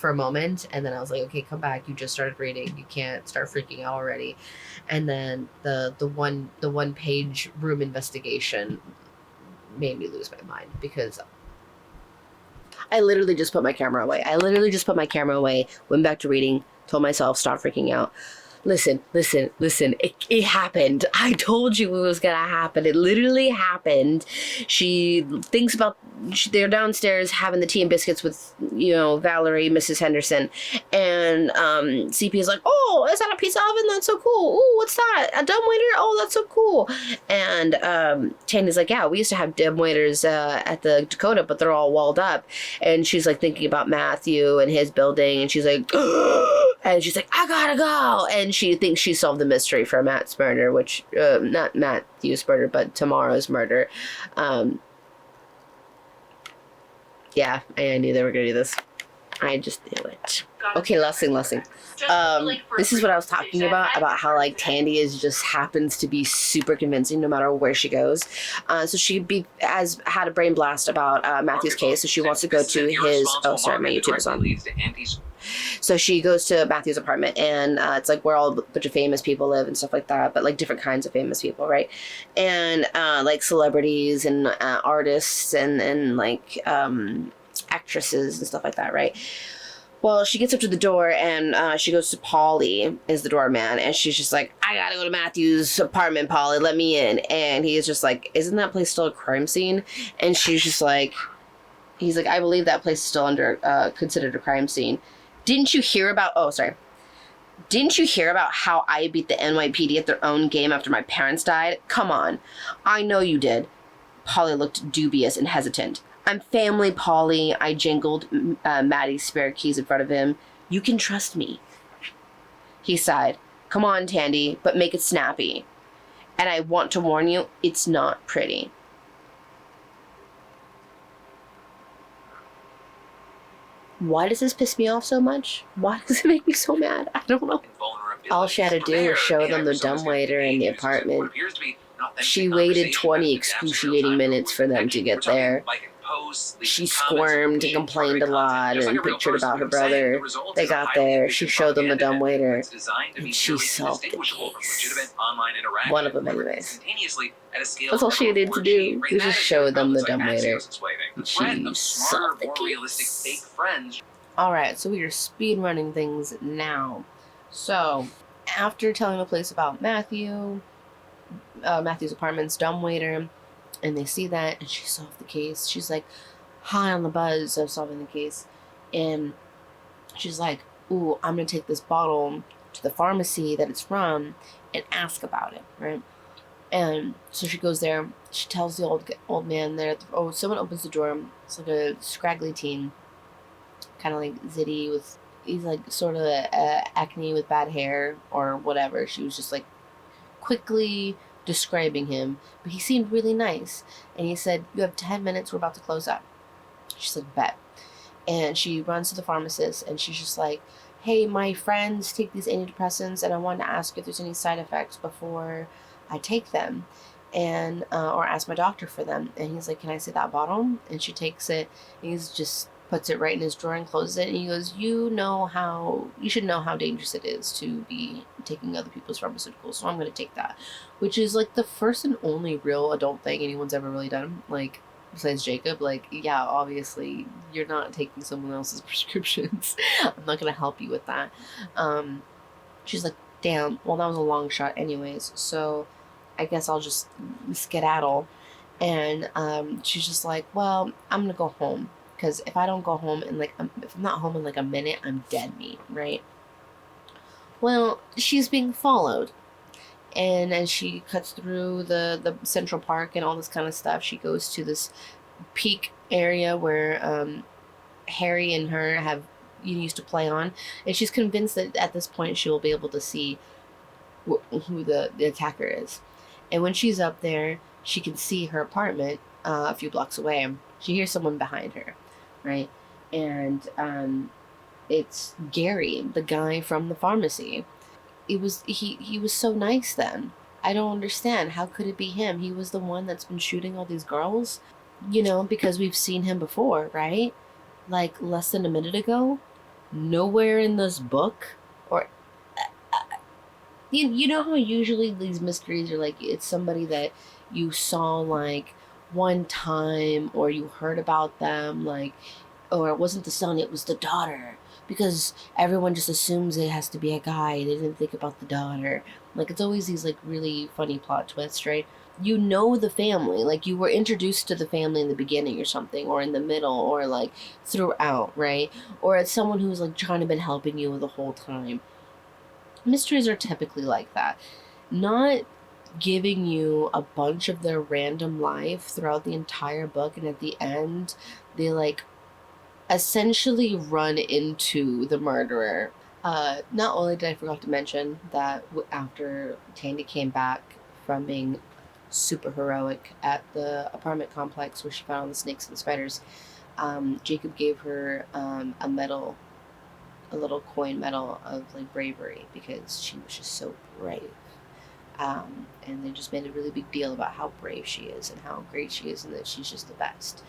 a moment, and then I was like, okay, come back. You just started reading. You can't start freaking out already. And then the one page room investigation made me lose my mind because I literally just put my camera away. Went back to reading, told myself, stop freaking out. Listen. It happened. I told you it was gonna happen. It literally happened. She thinks about, they're downstairs having the tea and biscuits with, Valerie, Mrs. Henderson. And CP is like, oh, is that a pizza oven? That's so cool. Oh, what's that? A dumbwaiter? Oh, that's so cool. And Tandy's like, yeah, we used to have dumbwaiters at the Dakota, but they're all walled up. And she's like thinking about Matthew and his building. And she's like, and she's like, I gotta go. And she thinks she solved the mystery for Matt's murder, which, not Matthew's murder, but Tomorrow's murder. Yeah, I knew they were gonna do this. I just knew it. Okay, last thing. This is what I was talking about how, like, Tandy just happens to be super convincing no matter where she goes. So she has had a brain blast about Matthew's case, so she wants to go to his, oh, sorry, my YouTube is on. So she goes to Matthew's apartment, and it's like where all a bunch of famous people live and stuff like that, but like different kinds of famous people, right? And like celebrities and artists and like actresses and stuff like that, right? Well, she gets up to the door, and she goes to Polly, is the doorman, and she's just like, I gotta go to Matthew's apartment, Polly, let me in. And he is just like, isn't that place still a crime scene? And she's just like, he's like, I believe that place is still considered a crime scene. Didn't you hear about how I beat the NYPD at their own game after my parents died? Come on. I know you did. Polly looked dubious and hesitant. I'm family, Polly. I jingled Maddie's spare keys in front of him. You can trust me. He sighed. Come on, Tandy, but make it snappy. And I want to warn you, it's not pretty. Why does this piss me off so much? Why does it make me so mad? I don't know. All she had to do was show them the dumbwaiter in the apartment. She waited 20 excruciating minutes for them to get there. She squirmed and complained a lot and pictured about her brother. They got there, she showed them the dumbwaiter, and she solved the case. One of them, anyways. That's all she needed to do, was just show them the dumbwaiter. And she solved the case. Alright, so we are speed running things now. So, after telling the police about Matthew's apartment's dumbwaiter, and they see that, and she solved the case. She's like high on the buzz of solving the case, and she's like, ooh, I'm gonna take this bottle to the pharmacy that it's from and ask about it, right? And so she goes there. She tells the old man there. Oh, someone opens the door. It's like a scraggly teen, kind of like Zitty, he's like sort of acne with bad hair or whatever. She was just like quickly describing him, but he seemed really nice. And he said, you have 10 minutes, we're about to close up. She said, bet. And she runs to the pharmacist, and she's just like, hey, my friends take these antidepressants, and I wanted to ask if there's any side effects before I take them, and or ask my doctor for them. And he's like, can I see that bottle? And she takes it, and he's just puts it right in his drawer and closes it, and he goes, you should know how dangerous it is to be taking other people's pharmaceuticals, so I'm going to take that. Which is like the first and only real adult thing anyone's ever really done, like, besides Jacob. Like, yeah, obviously you're not taking someone else's prescriptions. I'm not going to help you with that. She's like, damn, well, that was a long shot anyways, so I guess I'll just skedaddle. And she's just like, well, I'm going to go home. Because if I don't go home if I'm not home in like a minute, I'm dead meat, right? Well, she's being followed. And as she cuts through the Central Park and all this kind of stuff, she goes to this peak area where Harry and her used to play on. And she's convinced that at this point she will be able to see who the attacker is. And when she's up there, she can see her apartment a few blocks away. She hears someone behind her, right? And it's Gary, the guy from the pharmacy. He was so nice then. I don't understand. How could it be him? He was the one that's been shooting all these girls, you know, because we've seen him before, right? Like less than a minute ago. Nowhere in this book, or you know how usually these mysteries are like it's somebody that you saw like one time or you heard about them, like, or it wasn't the son, it was the daughter, because everyone just assumes it has to be a guy. They didn't think about the daughter. Like it's always these like really funny plot twists, right? You know the family, like you were introduced to the family in the beginning or something, or in the middle, or like throughout, right? Or it's someone who's like trying to been helping you the whole time. Mysteries are typically like that. Not giving you a bunch of their random life throughout the entire book, and at the end they like essentially run into the murderer. Not only did I forgot to mention that after Tandy came back from being super heroic at the apartment complex where she found all the snakes and spiders, Jacob gave her a medal, a little coin medal of like bravery, because she was just so brave. And they just made a really big deal about how brave she is and how great she is and that she's just the best.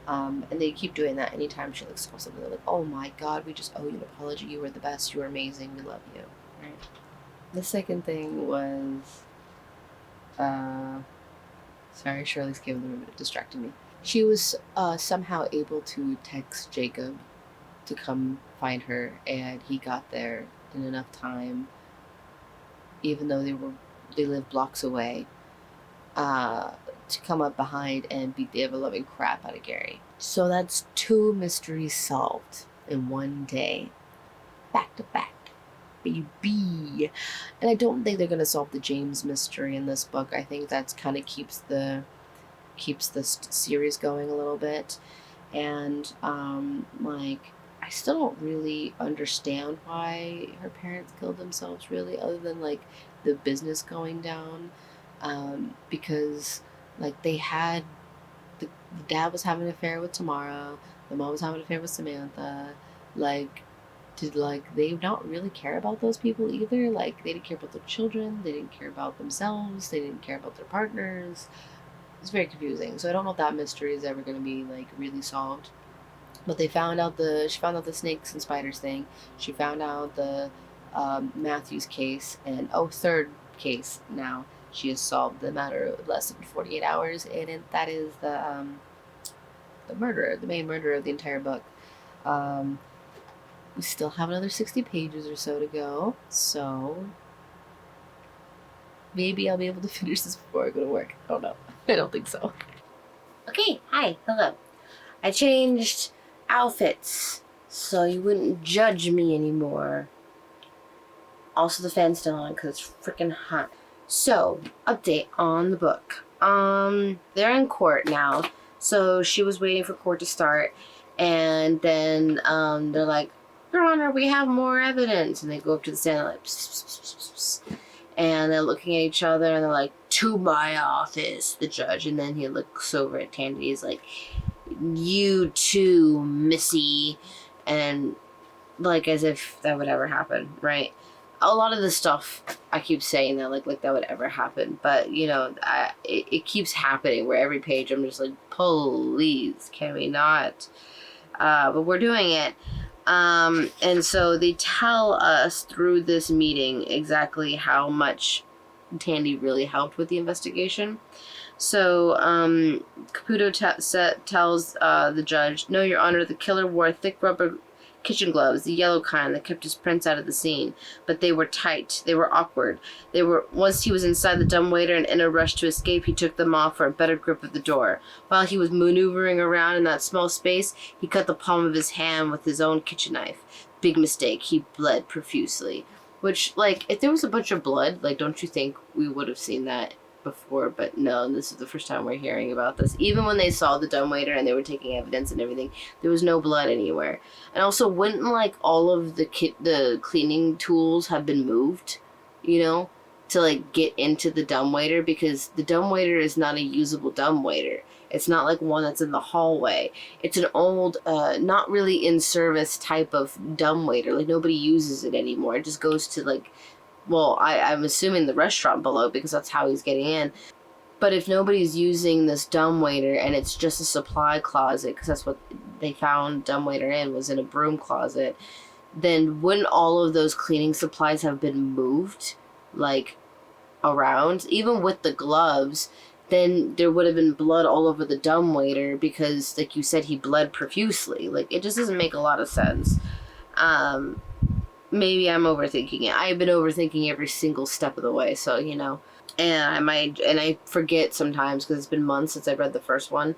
And they keep doing that anytime she like scores something. They're like, "Oh my God, we just owe you an apology. You were the best. You were amazing. We love you." Right. The second thing was, sorry, Shirley's giving them a bit distracting me. She was somehow able to text Jacob to come find her, and he got there in enough time, even though they lived blocks away, to come up behind and beat the ever loving crap out of Gary. So that's 2 mysteries solved in one day, back to back, baby. And I don't think they're gonna solve the James mystery in this book. I think that's kind of keeps the series going a little bit, and like I still don't really understand why her parents killed themselves, really, other than like the business going down, because like they had the dad was having an affair with Tamara, the mom was having an affair with Samantha. Like, did like they not really care about those people either? Like they didn't care about their children, they didn't care about themselves, they didn't care about their partners. It's very confusing. So I don't know if that mystery is ever going to be like really solved. But she found out the snakes and spiders thing. She found out the Matthews case, and third case now. She has solved the matter of less than 48 hours, and that is the murderer, the main murderer of the entire book. We still have another 60 pages or so to go, so maybe I'll be able to finish this before I go to work. I don't know. I don't think so. Okay, hi, hello. I changed outfits so you wouldn't judge me anymore. Also, the fan's still on because it's freaking hot. So, update on the book. They're in court now. So she was waiting for court to start, and then they're like, "Your Honor, we have more evidence." And they go up to the stand and like, pss, pss, pss, pss, pss. And they're looking at each other and they're like, "To my office," the judge. And then he looks over at Tandy. He's like, "You too, Missy," and like as if that would ever happen, right? A lot of the stuff I keep saying that like that would ever happen, but you know, it keeps happening where every page I'm just like, please, can we not? But we're doing it. And so they tell us through this meeting exactly how much Tandy really helped with the investigation. So Caputo tells the judge, "No, Your Honor, the killer wore thick rubber kitchen gloves, the yellow kind that kept his prints out of the scene. But they were tight. They were awkward. Once he was inside the dumbwaiter and in a rush to escape, he took them off for a better grip of the door. While he was maneuvering around in that small space, he cut the palm of his hand with his own kitchen knife. Big mistake. He bled profusely." Which, like, if there was a bunch of blood, like, don't you think we would have seen that before? But no, this is the first time we're hearing about this. Even when they saw the dumbwaiter and they were taking evidence and everything, there was no blood anywhere. And also, wouldn't like all of the cleaning tools have been moved, you know, to like get into the dumbwaiter, because the dumbwaiter is not a usable dumbwaiter. It's not like one that's in the hallway. It's an old, not really in service type of dumbwaiter. Like nobody uses it anymore. It just goes to like well, I'm assuming the restaurant below, because that's how he's getting in. But if nobody's using this dumbwaiter and it's just a supply closet, because that's what they found dumbwaiter in, was in a broom closet, then wouldn't all of those cleaning supplies have been moved, like, around? Even with the gloves, then there would have been blood all over the dumbwaiter, because, like you said, he bled profusely. Like, it just doesn't make a lot of sense. Maybe I'm overthinking it. I've been overthinking every single step of the way, so, you know. And I forget sometimes, because it's been months since I read the first one.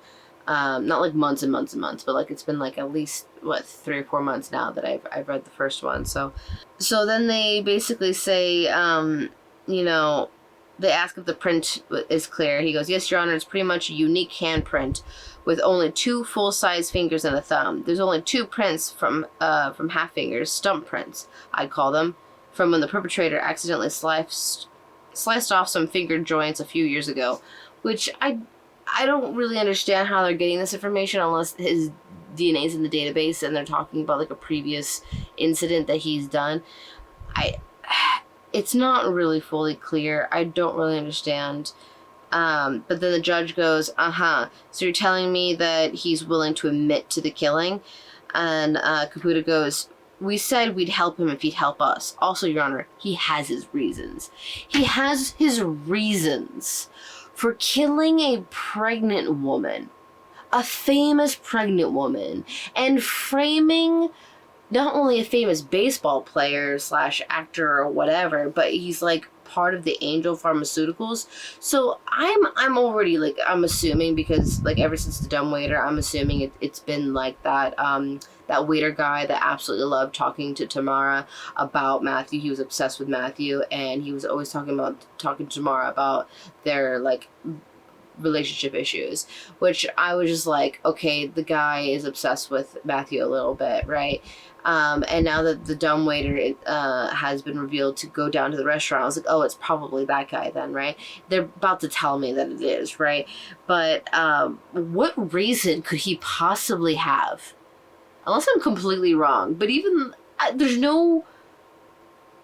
Not like months and months and months, but like it's been like at least 3 or 4 months now that I've read the first one. So then they basically say, you know, they ask if the print is clear. He goes, "Yes, Your Honor, it's pretty much a unique handprint with only 2 full-size fingers and a thumb. There's only 2 prints from half fingers, stump prints, I'd call them, from when the perpetrator accidentally sliced off some finger joints a few years ago," which I don't really understand how they're getting this information unless his DNA's in the database and they're talking about like a previous incident that he's done. It's not really fully clear. I don't really understand. But then the judge goes, so you're telling me that he's willing to admit to the killing? And Caputo goes, "We said we'd help him if he'd help us. Also, Your Honor, he has his reasons. He has his reasons for killing a pregnant woman, a famous pregnant woman, and framing not only a famous baseball player / actor or whatever, but he's like part of the Angel Pharmaceuticals. So I'm already like, I'm assuming, because like ever since the dumbwaiter, I'm assuming it's been like that that waiter guy that absolutely loved talking to Tamara about Matthew. He was obsessed with Matthew, and he was always talking to Tamara about their like relationship issues, which I was just like, okay, the guy is obsessed with Matthew a little bit, right? And now that the dumbwaiter has been revealed to go down to the restaurant, I was like, oh, it's probably that guy then, right? They're about to tell me that it is, right? But what reason could he possibly have? Unless I'm completely wrong. But even, there's no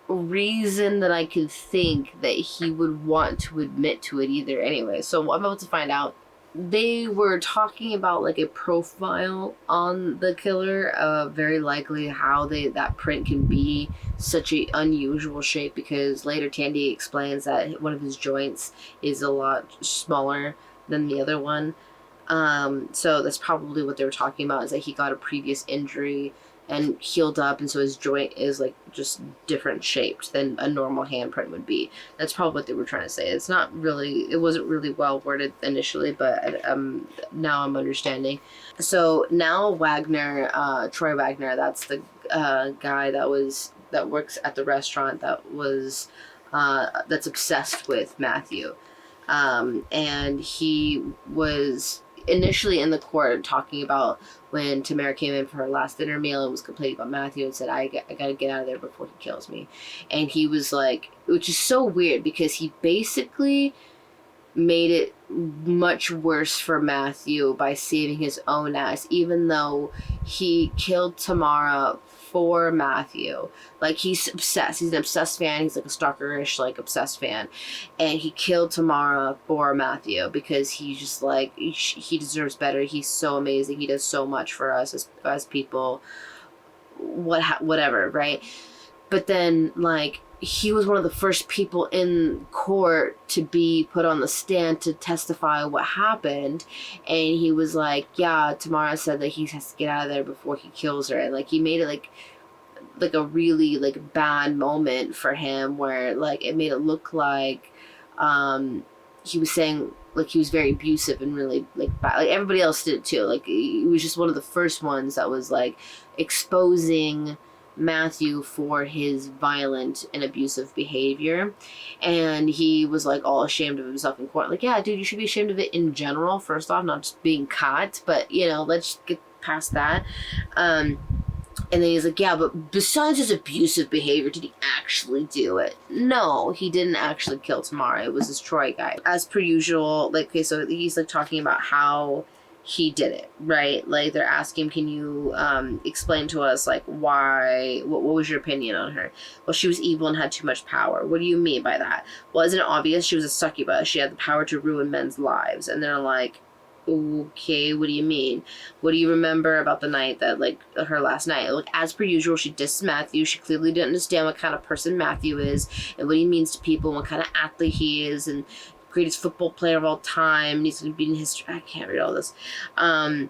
reason that I could think that he would want to admit to it either anyway. So I'm about to find out. They were talking about like a profile on the killer, very likely how that print can be such an unusual shape, because later Tandy explains that one of his joints is a lot smaller than the other one. So that's probably what they were talking about, is that he got a previous injury and healed up, and so his joint is like just different shaped than a normal handprint would be. That's probably what they were trying to say. It wasn't really well worded initially, but now I'm understanding. So now Wagner, Troy Wagner, that's the guy that works at the restaurant that's obsessed with Matthew, and he was initially in the court talking about when Tamara came in for her last dinner meal and was complaining about Matthew and said, I gotta get out of there before he kills me. And he was like, which is so weird, because he basically made it much worse for Matthew by saving his own ass, even though he killed Tamara for Matthew. Like, he's obsessed. He's an obsessed fan. He's like a stalkerish, like, obsessed fan. And he killed Tamara for Matthew because he's just like, he deserves better. He's so amazing. He does so much for us as people. Whatever, right? But then, like, he was one of the first people in court to be put on the stand to testify what happened. And he was like, yeah, Tamara said that he has to get out of there before he kills her. And, like, he made it, like a really, like, bad moment for him, where, like, it made it look like he was saying, like, he was very abusive and really, like, bad. Like, everybody else did it, too. Like, he was just one of the first ones that was, like, exposing Matthew for his violent and abusive behavior. And he was, like, all ashamed of himself in court. Like, yeah, dude, you should be ashamed of it in general, first off, not just being caught. But, you know, let's get past that. And then he's like, yeah, but besides his abusive behavior, did he actually do it? No, he didn't actually kill Tamara. It was this Troy guy. As per usual, like, okay, so he's, like, talking about how he did it, right? Like, they're asking, can you explain to us, like, why, what was your opinion on her? Well, she was evil and had too much power. What do you mean by that? Well, isn't it obvious? She was a succubus. She had the power to ruin men's lives. And they're like, okay, what do you mean? What do you remember about the night that, like, her last night? Like, as per usual, she dissed Matthew. She clearly didn't understand what kind of person Matthew is and what he means to people and what kind of athlete he is and greatest football player of all time. And he's going to be in history. I can't read all this. And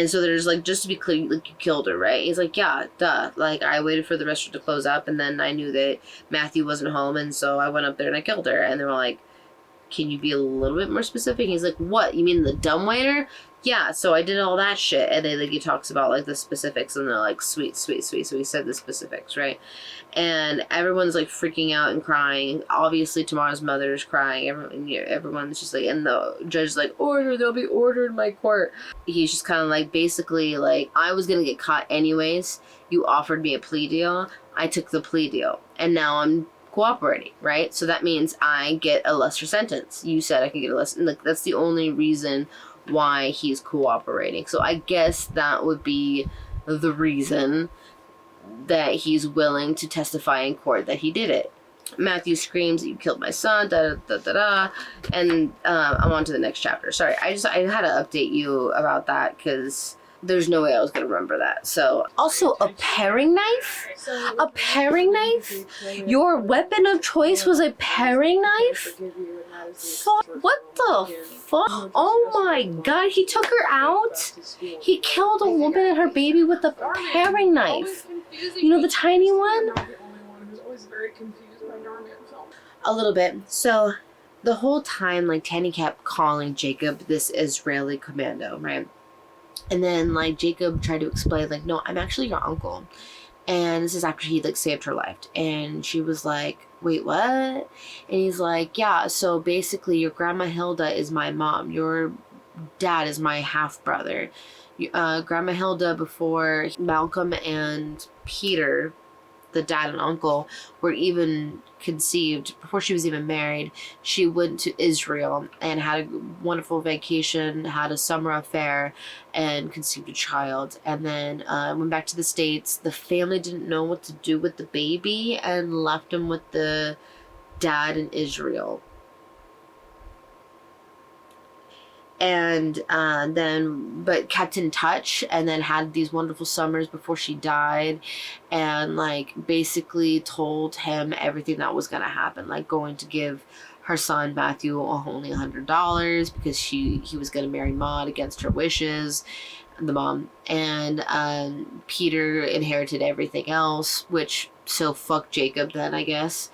so there's like, just to be clear, like, you killed her, right? He's like, yeah, duh. Like, I waited for the restaurant to close up and then I knew that Matthew wasn't home. And so I went up there and I killed her. And they were like, can you be a little bit more specific? He's like, what? You mean the dumbwaiter? Yeah, so I did all that shit. And then, like, he talks about, like, the specifics, and they're like, sweet, sweet, sweet. So he said the specifics, right? And everyone's, like, freaking out and crying. Obviously, Tamar's mother is crying. Everyone's just like, and the judge's like, order, there'll be order in my court. He's just kind of like, basically, like, I was gonna get caught anyways. You offered me a plea deal. I took the plea deal. And now I'm cooperating, right? So that means I get a lesser sentence. You said I can get a lesser, like, that's the only reason why he's cooperating. So I guess that would be the reason that he's willing to testify in court that he did it. Matthew screams, you killed my son, da da da da, and I'm on to the next chapter. Sorry, I had to update you about that because there's no way I was going to remember that. So, also, a paring knife? A paring knife? Your weapon of choice was a paring knife? Fuck, what the fuck? Oh my god, he took her out? He killed a woman and her baby with a paring knife. You know, the tiny one? A little bit. So, the whole time, like, Tanny kept calling Jacob this Israeli commando, right? And then, like, Jacob tried to explain, like, no, I'm actually your uncle. And this is after he, like, saved her life. And she was like, wait, what? And he's like, yeah, so basically your grandma Hilda is my mom. Your dad is my half-brother. Grandma Hilda, before Malcolm and Peter, the dad and uncle, were even conceived, before she was even married, she went to Israel and had a wonderful vacation, had a summer affair, and conceived a child. And then went back to the States. The family didn't know what to do with the baby and left him with the dad in Israel. And but kept in touch, and then had these wonderful summers before she died, and, like, basically told him everything that was gonna happen, like going to give her son Matthew only $100 because he was gonna marry Maud against her wishes, the mom, and Peter inherited everything else, which, so fuck Jacob then, I guess.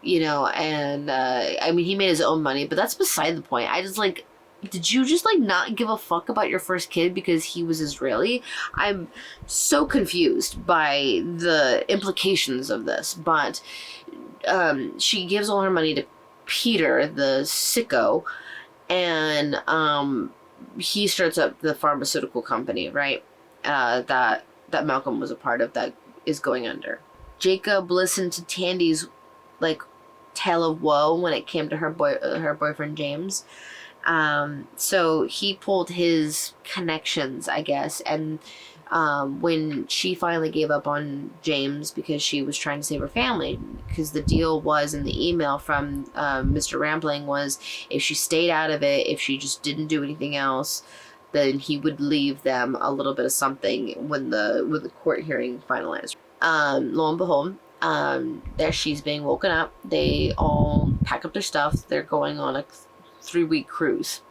You know, and I mean, he made his own money, but that's beside the point. I just, like, did you just, like, not give a fuck about your first kid because he was Israeli? I'm so confused by the implications of this. But she gives all her money to Peter, the sicko, and he starts up the pharmaceutical company, right? That Malcolm was a part of, that is going under. Jacob listened to Tandy's, like, tale of woe when it came to her boyfriend James. So he pulled his connections, I guess, and when she finally gave up on James because she was trying to save her family, because the deal was in the email from Mr. Rampling was, if she stayed out of it, if she just didn't do anything else, then he would leave them a little bit of something when the court hearing finalized. Lo and behold, there she's being woken up. They all pack up their stuff. They're going on a 3-week cruise.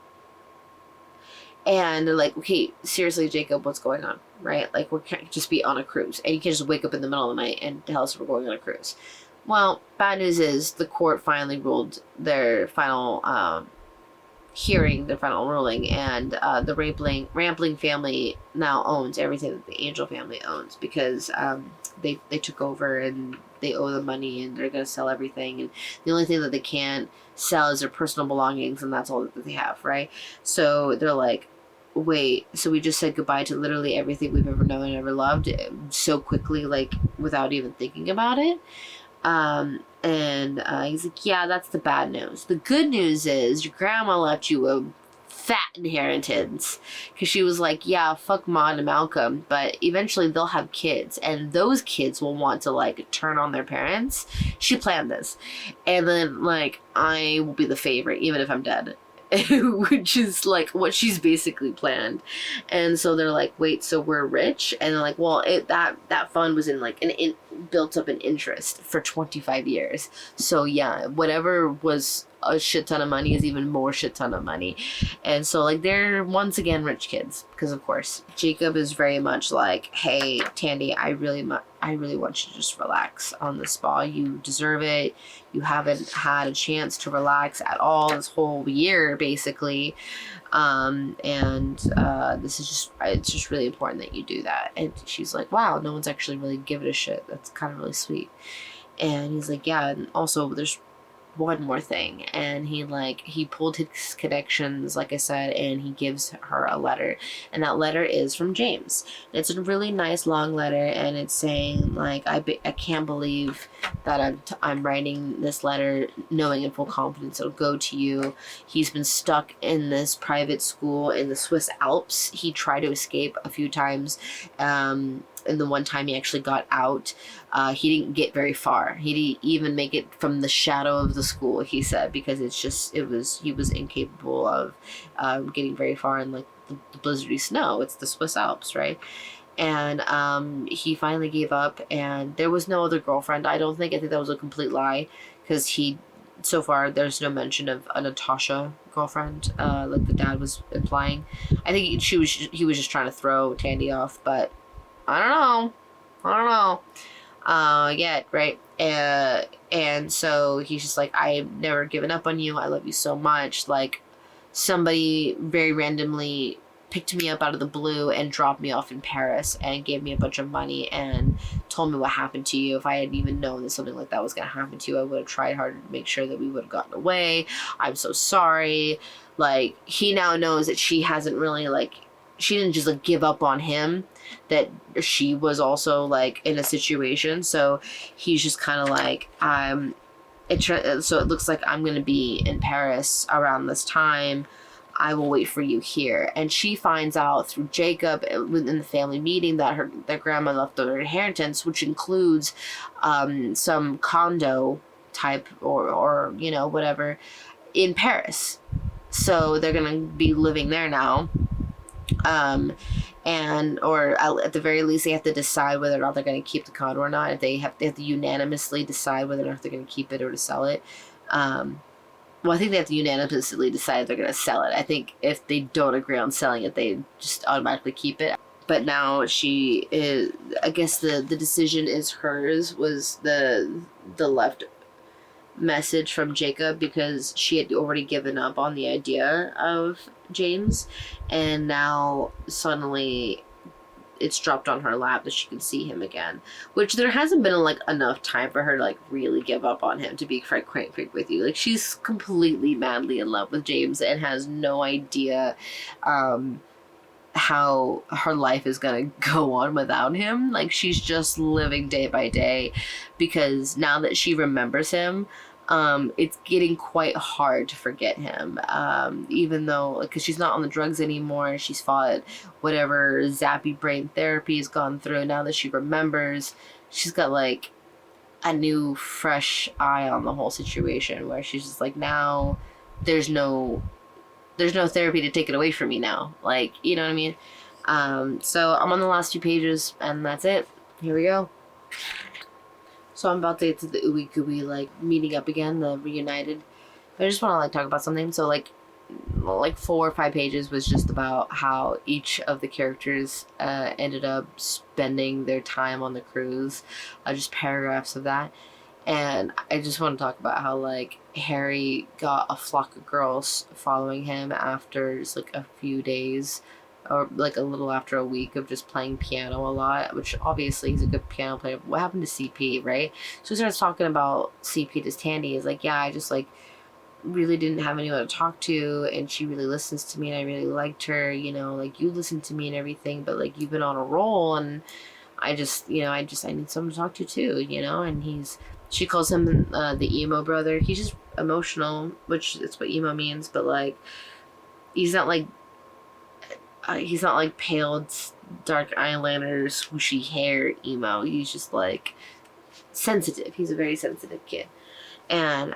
And they're like, okay, seriously, Jacob, what's going on? Right? Like, we can't just be on a cruise. And you can't just wake up in the middle of the night and tell us we're going on a cruise. Well, bad news is the court finally ruled their final hearing, their final ruling, and the Rampling family now owns everything that the Angel family owns, because they took over and they owe the money and they're going to sell everything, and the only thing that they can't sell is their personal belongings, and that's all that they have, right? So they're like, wait, so we just said goodbye to literally everything we've ever known and ever loved so quickly, like, without even thinking about it. And he's like, yeah, that's the bad news. The good news is your grandma left you a fat inheritance, because she was like, yeah, fuck Maud and Malcolm, but eventually they'll have kids and those kids will want to like turn on their parents. She planned this, and then like I will be the favorite even if I'm dead. Which is like what she's basically planned. And so they're like, wait, so we're rich? And they're like, well, that fund was in like built up an interest for 25 years. So yeah, whatever was a shit ton of money is even more shit ton of money. And so like they're once again rich kids, because of course Jacob is very much like, hey Tandy, I really want you to just relax on the spa. You deserve it. You haven't had a chance to relax at all this whole year basically. This is just, it's just really important that you do that. And she's like, wow, no one's actually really giving a shit. That's kind of really sweet. And he's like, yeah, and also there's one more thing. And he pulled his connections, like I said, and he gives her a letter, and that letter is from James. And it's a really nice long letter, and it's saying like, I can't believe that I'm writing this letter knowing in full confidence it'll go to you. He's been stuck in this private school in the Swiss Alps. He tried to escape a few times, and the one time he actually got out, he didn't get very far. He didn't even make it from the shadow of the school, he said, because he was incapable of getting very far in like the blizzardy snow. It's the Swiss Alps, right? And he finally gave up, and there was no other girlfriend. I think that was a complete lie, because so far there's no mention of a Natasha girlfriend, like the dad was implying. I think he was just trying to throw Tandy off, but I don't know. Yeah, right. And so he's just like, I've never given up on you. I love you so much. Like, somebody very randomly picked me up out of the blue and dropped me off in Paris and gave me a bunch of money and told me what happened to you. If I had even known that something like that was going to happen to you, I would have tried harder to make sure that we would have gotten away. I'm so sorry. Like, he now knows that she hasn't really, like, she didn't just like give up on him, that she was also like in a situation. So he's just kind of like, so it looks like I'm going to be in Paris around this time. I will wait for you here. And she finds out through Jacob within the family meeting that their grandma left her inheritance, which includes some condo type or you know, whatever, in Paris. So they're going to be living there now. Or at the very least, they have to decide whether or not they're going to keep the condo or not. If they have to unanimously decide whether or not they're going to keep it or to sell it. Well, I think they have to unanimously decide if they're going to sell it. I think if they don't agree on selling it, they just automatically keep it. But now I guess the decision is hers, was the left message from Jacob, because she had already given up on the idea of James, and now suddenly it's dropped on her lap that she can see him again, which there hasn't been like enough time for her to like really give up on him, to be quite frank with you. Like, she's completely madly in love with James and has no idea how her life is gonna go on without him. Like, she's just living day by day, because now that she remembers him, it's getting quite hard to forget him, even though, because she's not on the drugs anymore. She's fought whatever zappy brain therapy has gone through. Now that she remembers, she's got like a new fresh eye on the whole situation, where she's just like, now there's no therapy to take it away from me now. Like, you know what I mean? So I'm on the last 2 pages, and that's it. Here we go. So I'm about to get to the Ooey Gooey, like, meeting up again, the reunited. But I just want to, like, talk about something. So, like 4 or 5 pages was just about how each of the characters ended up spending their time on the cruise. Just paragraphs of that. And I just want to talk about how, like, Harry got a flock of girls following him after just, like, a few days, or like a little after a week of just playing piano a lot, which obviously he's a good piano player. What happened to CP, right? So he starts talking about CP to Tandy. Is like, yeah, I just like really didn't have anyone to talk to, and she really listens to me, and I really liked her, you know, like, you listen to me and everything, but like, you've been on a roll, and I just, you know, I need someone to talk to too, you know. And she calls him the emo brother. He's just emotional, which is what emo means, but like, he's not like pale, dark eyeliner, swooshy hair emo. He's just like sensitive. He's a very sensitive kid. And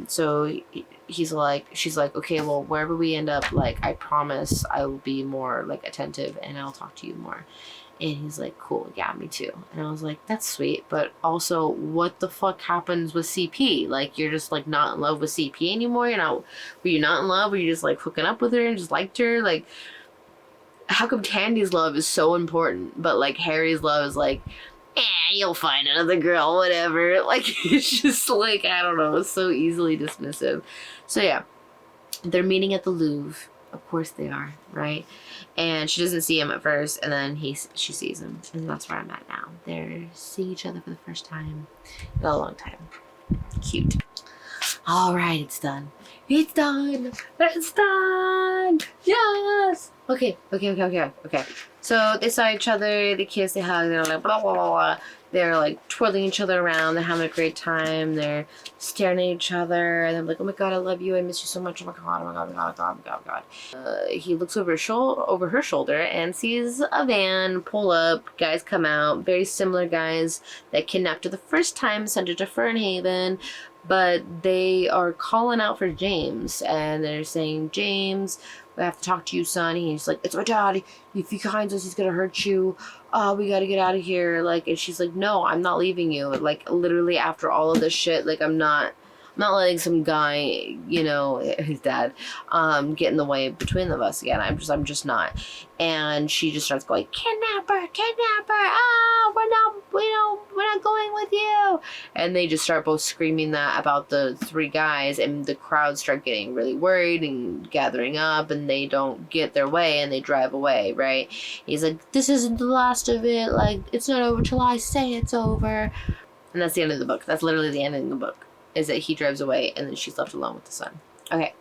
so she's like, okay, well, wherever we end up, like, I promise I will be more like attentive and I'll talk to you more. And he's like, cool, yeah, me too. And I was like, that's sweet, but also, what the fuck happens with CP? Like, you're just like not in love with CP anymore? Were you not in love? Were you just like hooking up with her and just liked her? Like, how come Tandy's love is so important, but like Harry's love is like, you'll find another girl, whatever. Like, it's just like, I don't know, it's so easily dismissive. So yeah, they're meeting at the Louvre. Of course they are, right? And she doesn't see him at first, and then she sees him, and that's where I'm at now. They're seeing each other for the first time in a long time. Cute. All right, it's done. It's done. It's done. Yes. Okay. So they saw each other. They kiss. They hug. They're like blah blah blah blah. They're like twirling each other around. They're having a great time. They're staring at each other. And they're like, oh my god, I love you. I miss you so much. Oh my god. Oh my god. Oh my god. Oh my god. Oh my god. He looks over her shoulder and sees a van pull up. Guys come out. Very similar guys that kidnapped her the first time, sent her to Fernhaven. But they are calling out for James. And they're saying, James, we have to talk to you, son. And he's like, it's my dad. If he finds us, he's gonna hurt you. We gotta get out of here. Like, and she's like, no, I'm not leaving you. Like, literally after all of this shit, like, I'm not letting some guy, you know, his dad, get in the way between of us again. I'm just not. And she just starts going, kidnapper, we're not going with you. And they just start both screaming that about the three guys, and the crowd start getting really worried and gathering up, and they don't get their way and they drive away, right? He's like, this isn't the last of it. Like, it's not over till I say it's over. And that's the end of the book. That's literally the end of the book. Is that he drives away and then she's left alone with the son. Okay.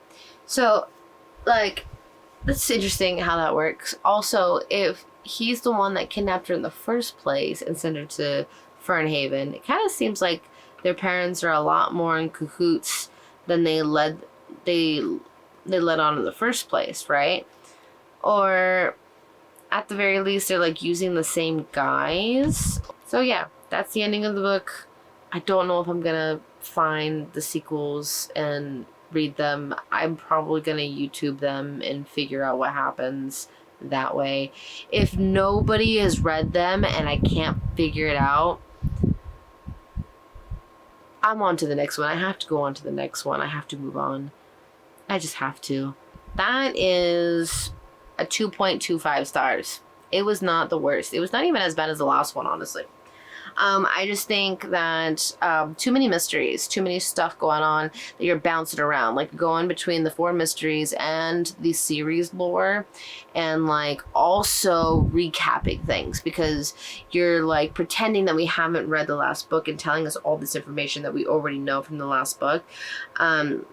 So, like, that's interesting how that works. Also, if he's the one that kidnapped her in the first place and sent her to Fernhaven, it kind of seems like their parents are a lot more in cahoots than they led on in the first place, right? Or at the very least, they're like using the same guys. So yeah, that's the ending of the book. I don't know if I'm gonna find the sequels and read them. I'm probably gonna YouTube them and figure out what happens that way. If nobody has read them and I can't figure it out, I'm on to the next one. I have to go on to the next one. I have to move on. I just have to. That is a 2.25 stars. It was not the worst. It was not even as bad as the last one, honestly. I just think that too many mysteries, too many stuff going on that you're bouncing around, like going between the 4 mysteries and the series lore, and like also recapping things because you're like pretending that we haven't read the last book and telling us all this information that we already know from the last book,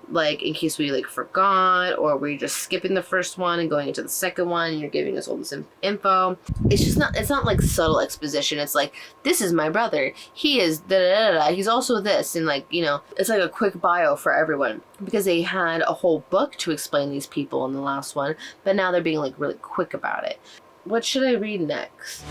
like in case we like forgot, or we're just skipping the first one and going into the second one and you're giving us all this info. It's not like subtle exposition. It's like, this is my brother, he is da-da-da-da, he's also this, and like, you know, it's like a quick bio for everyone because they had a whole book to explain these people in the last one, but now they're being like really quick about it. What should I read next?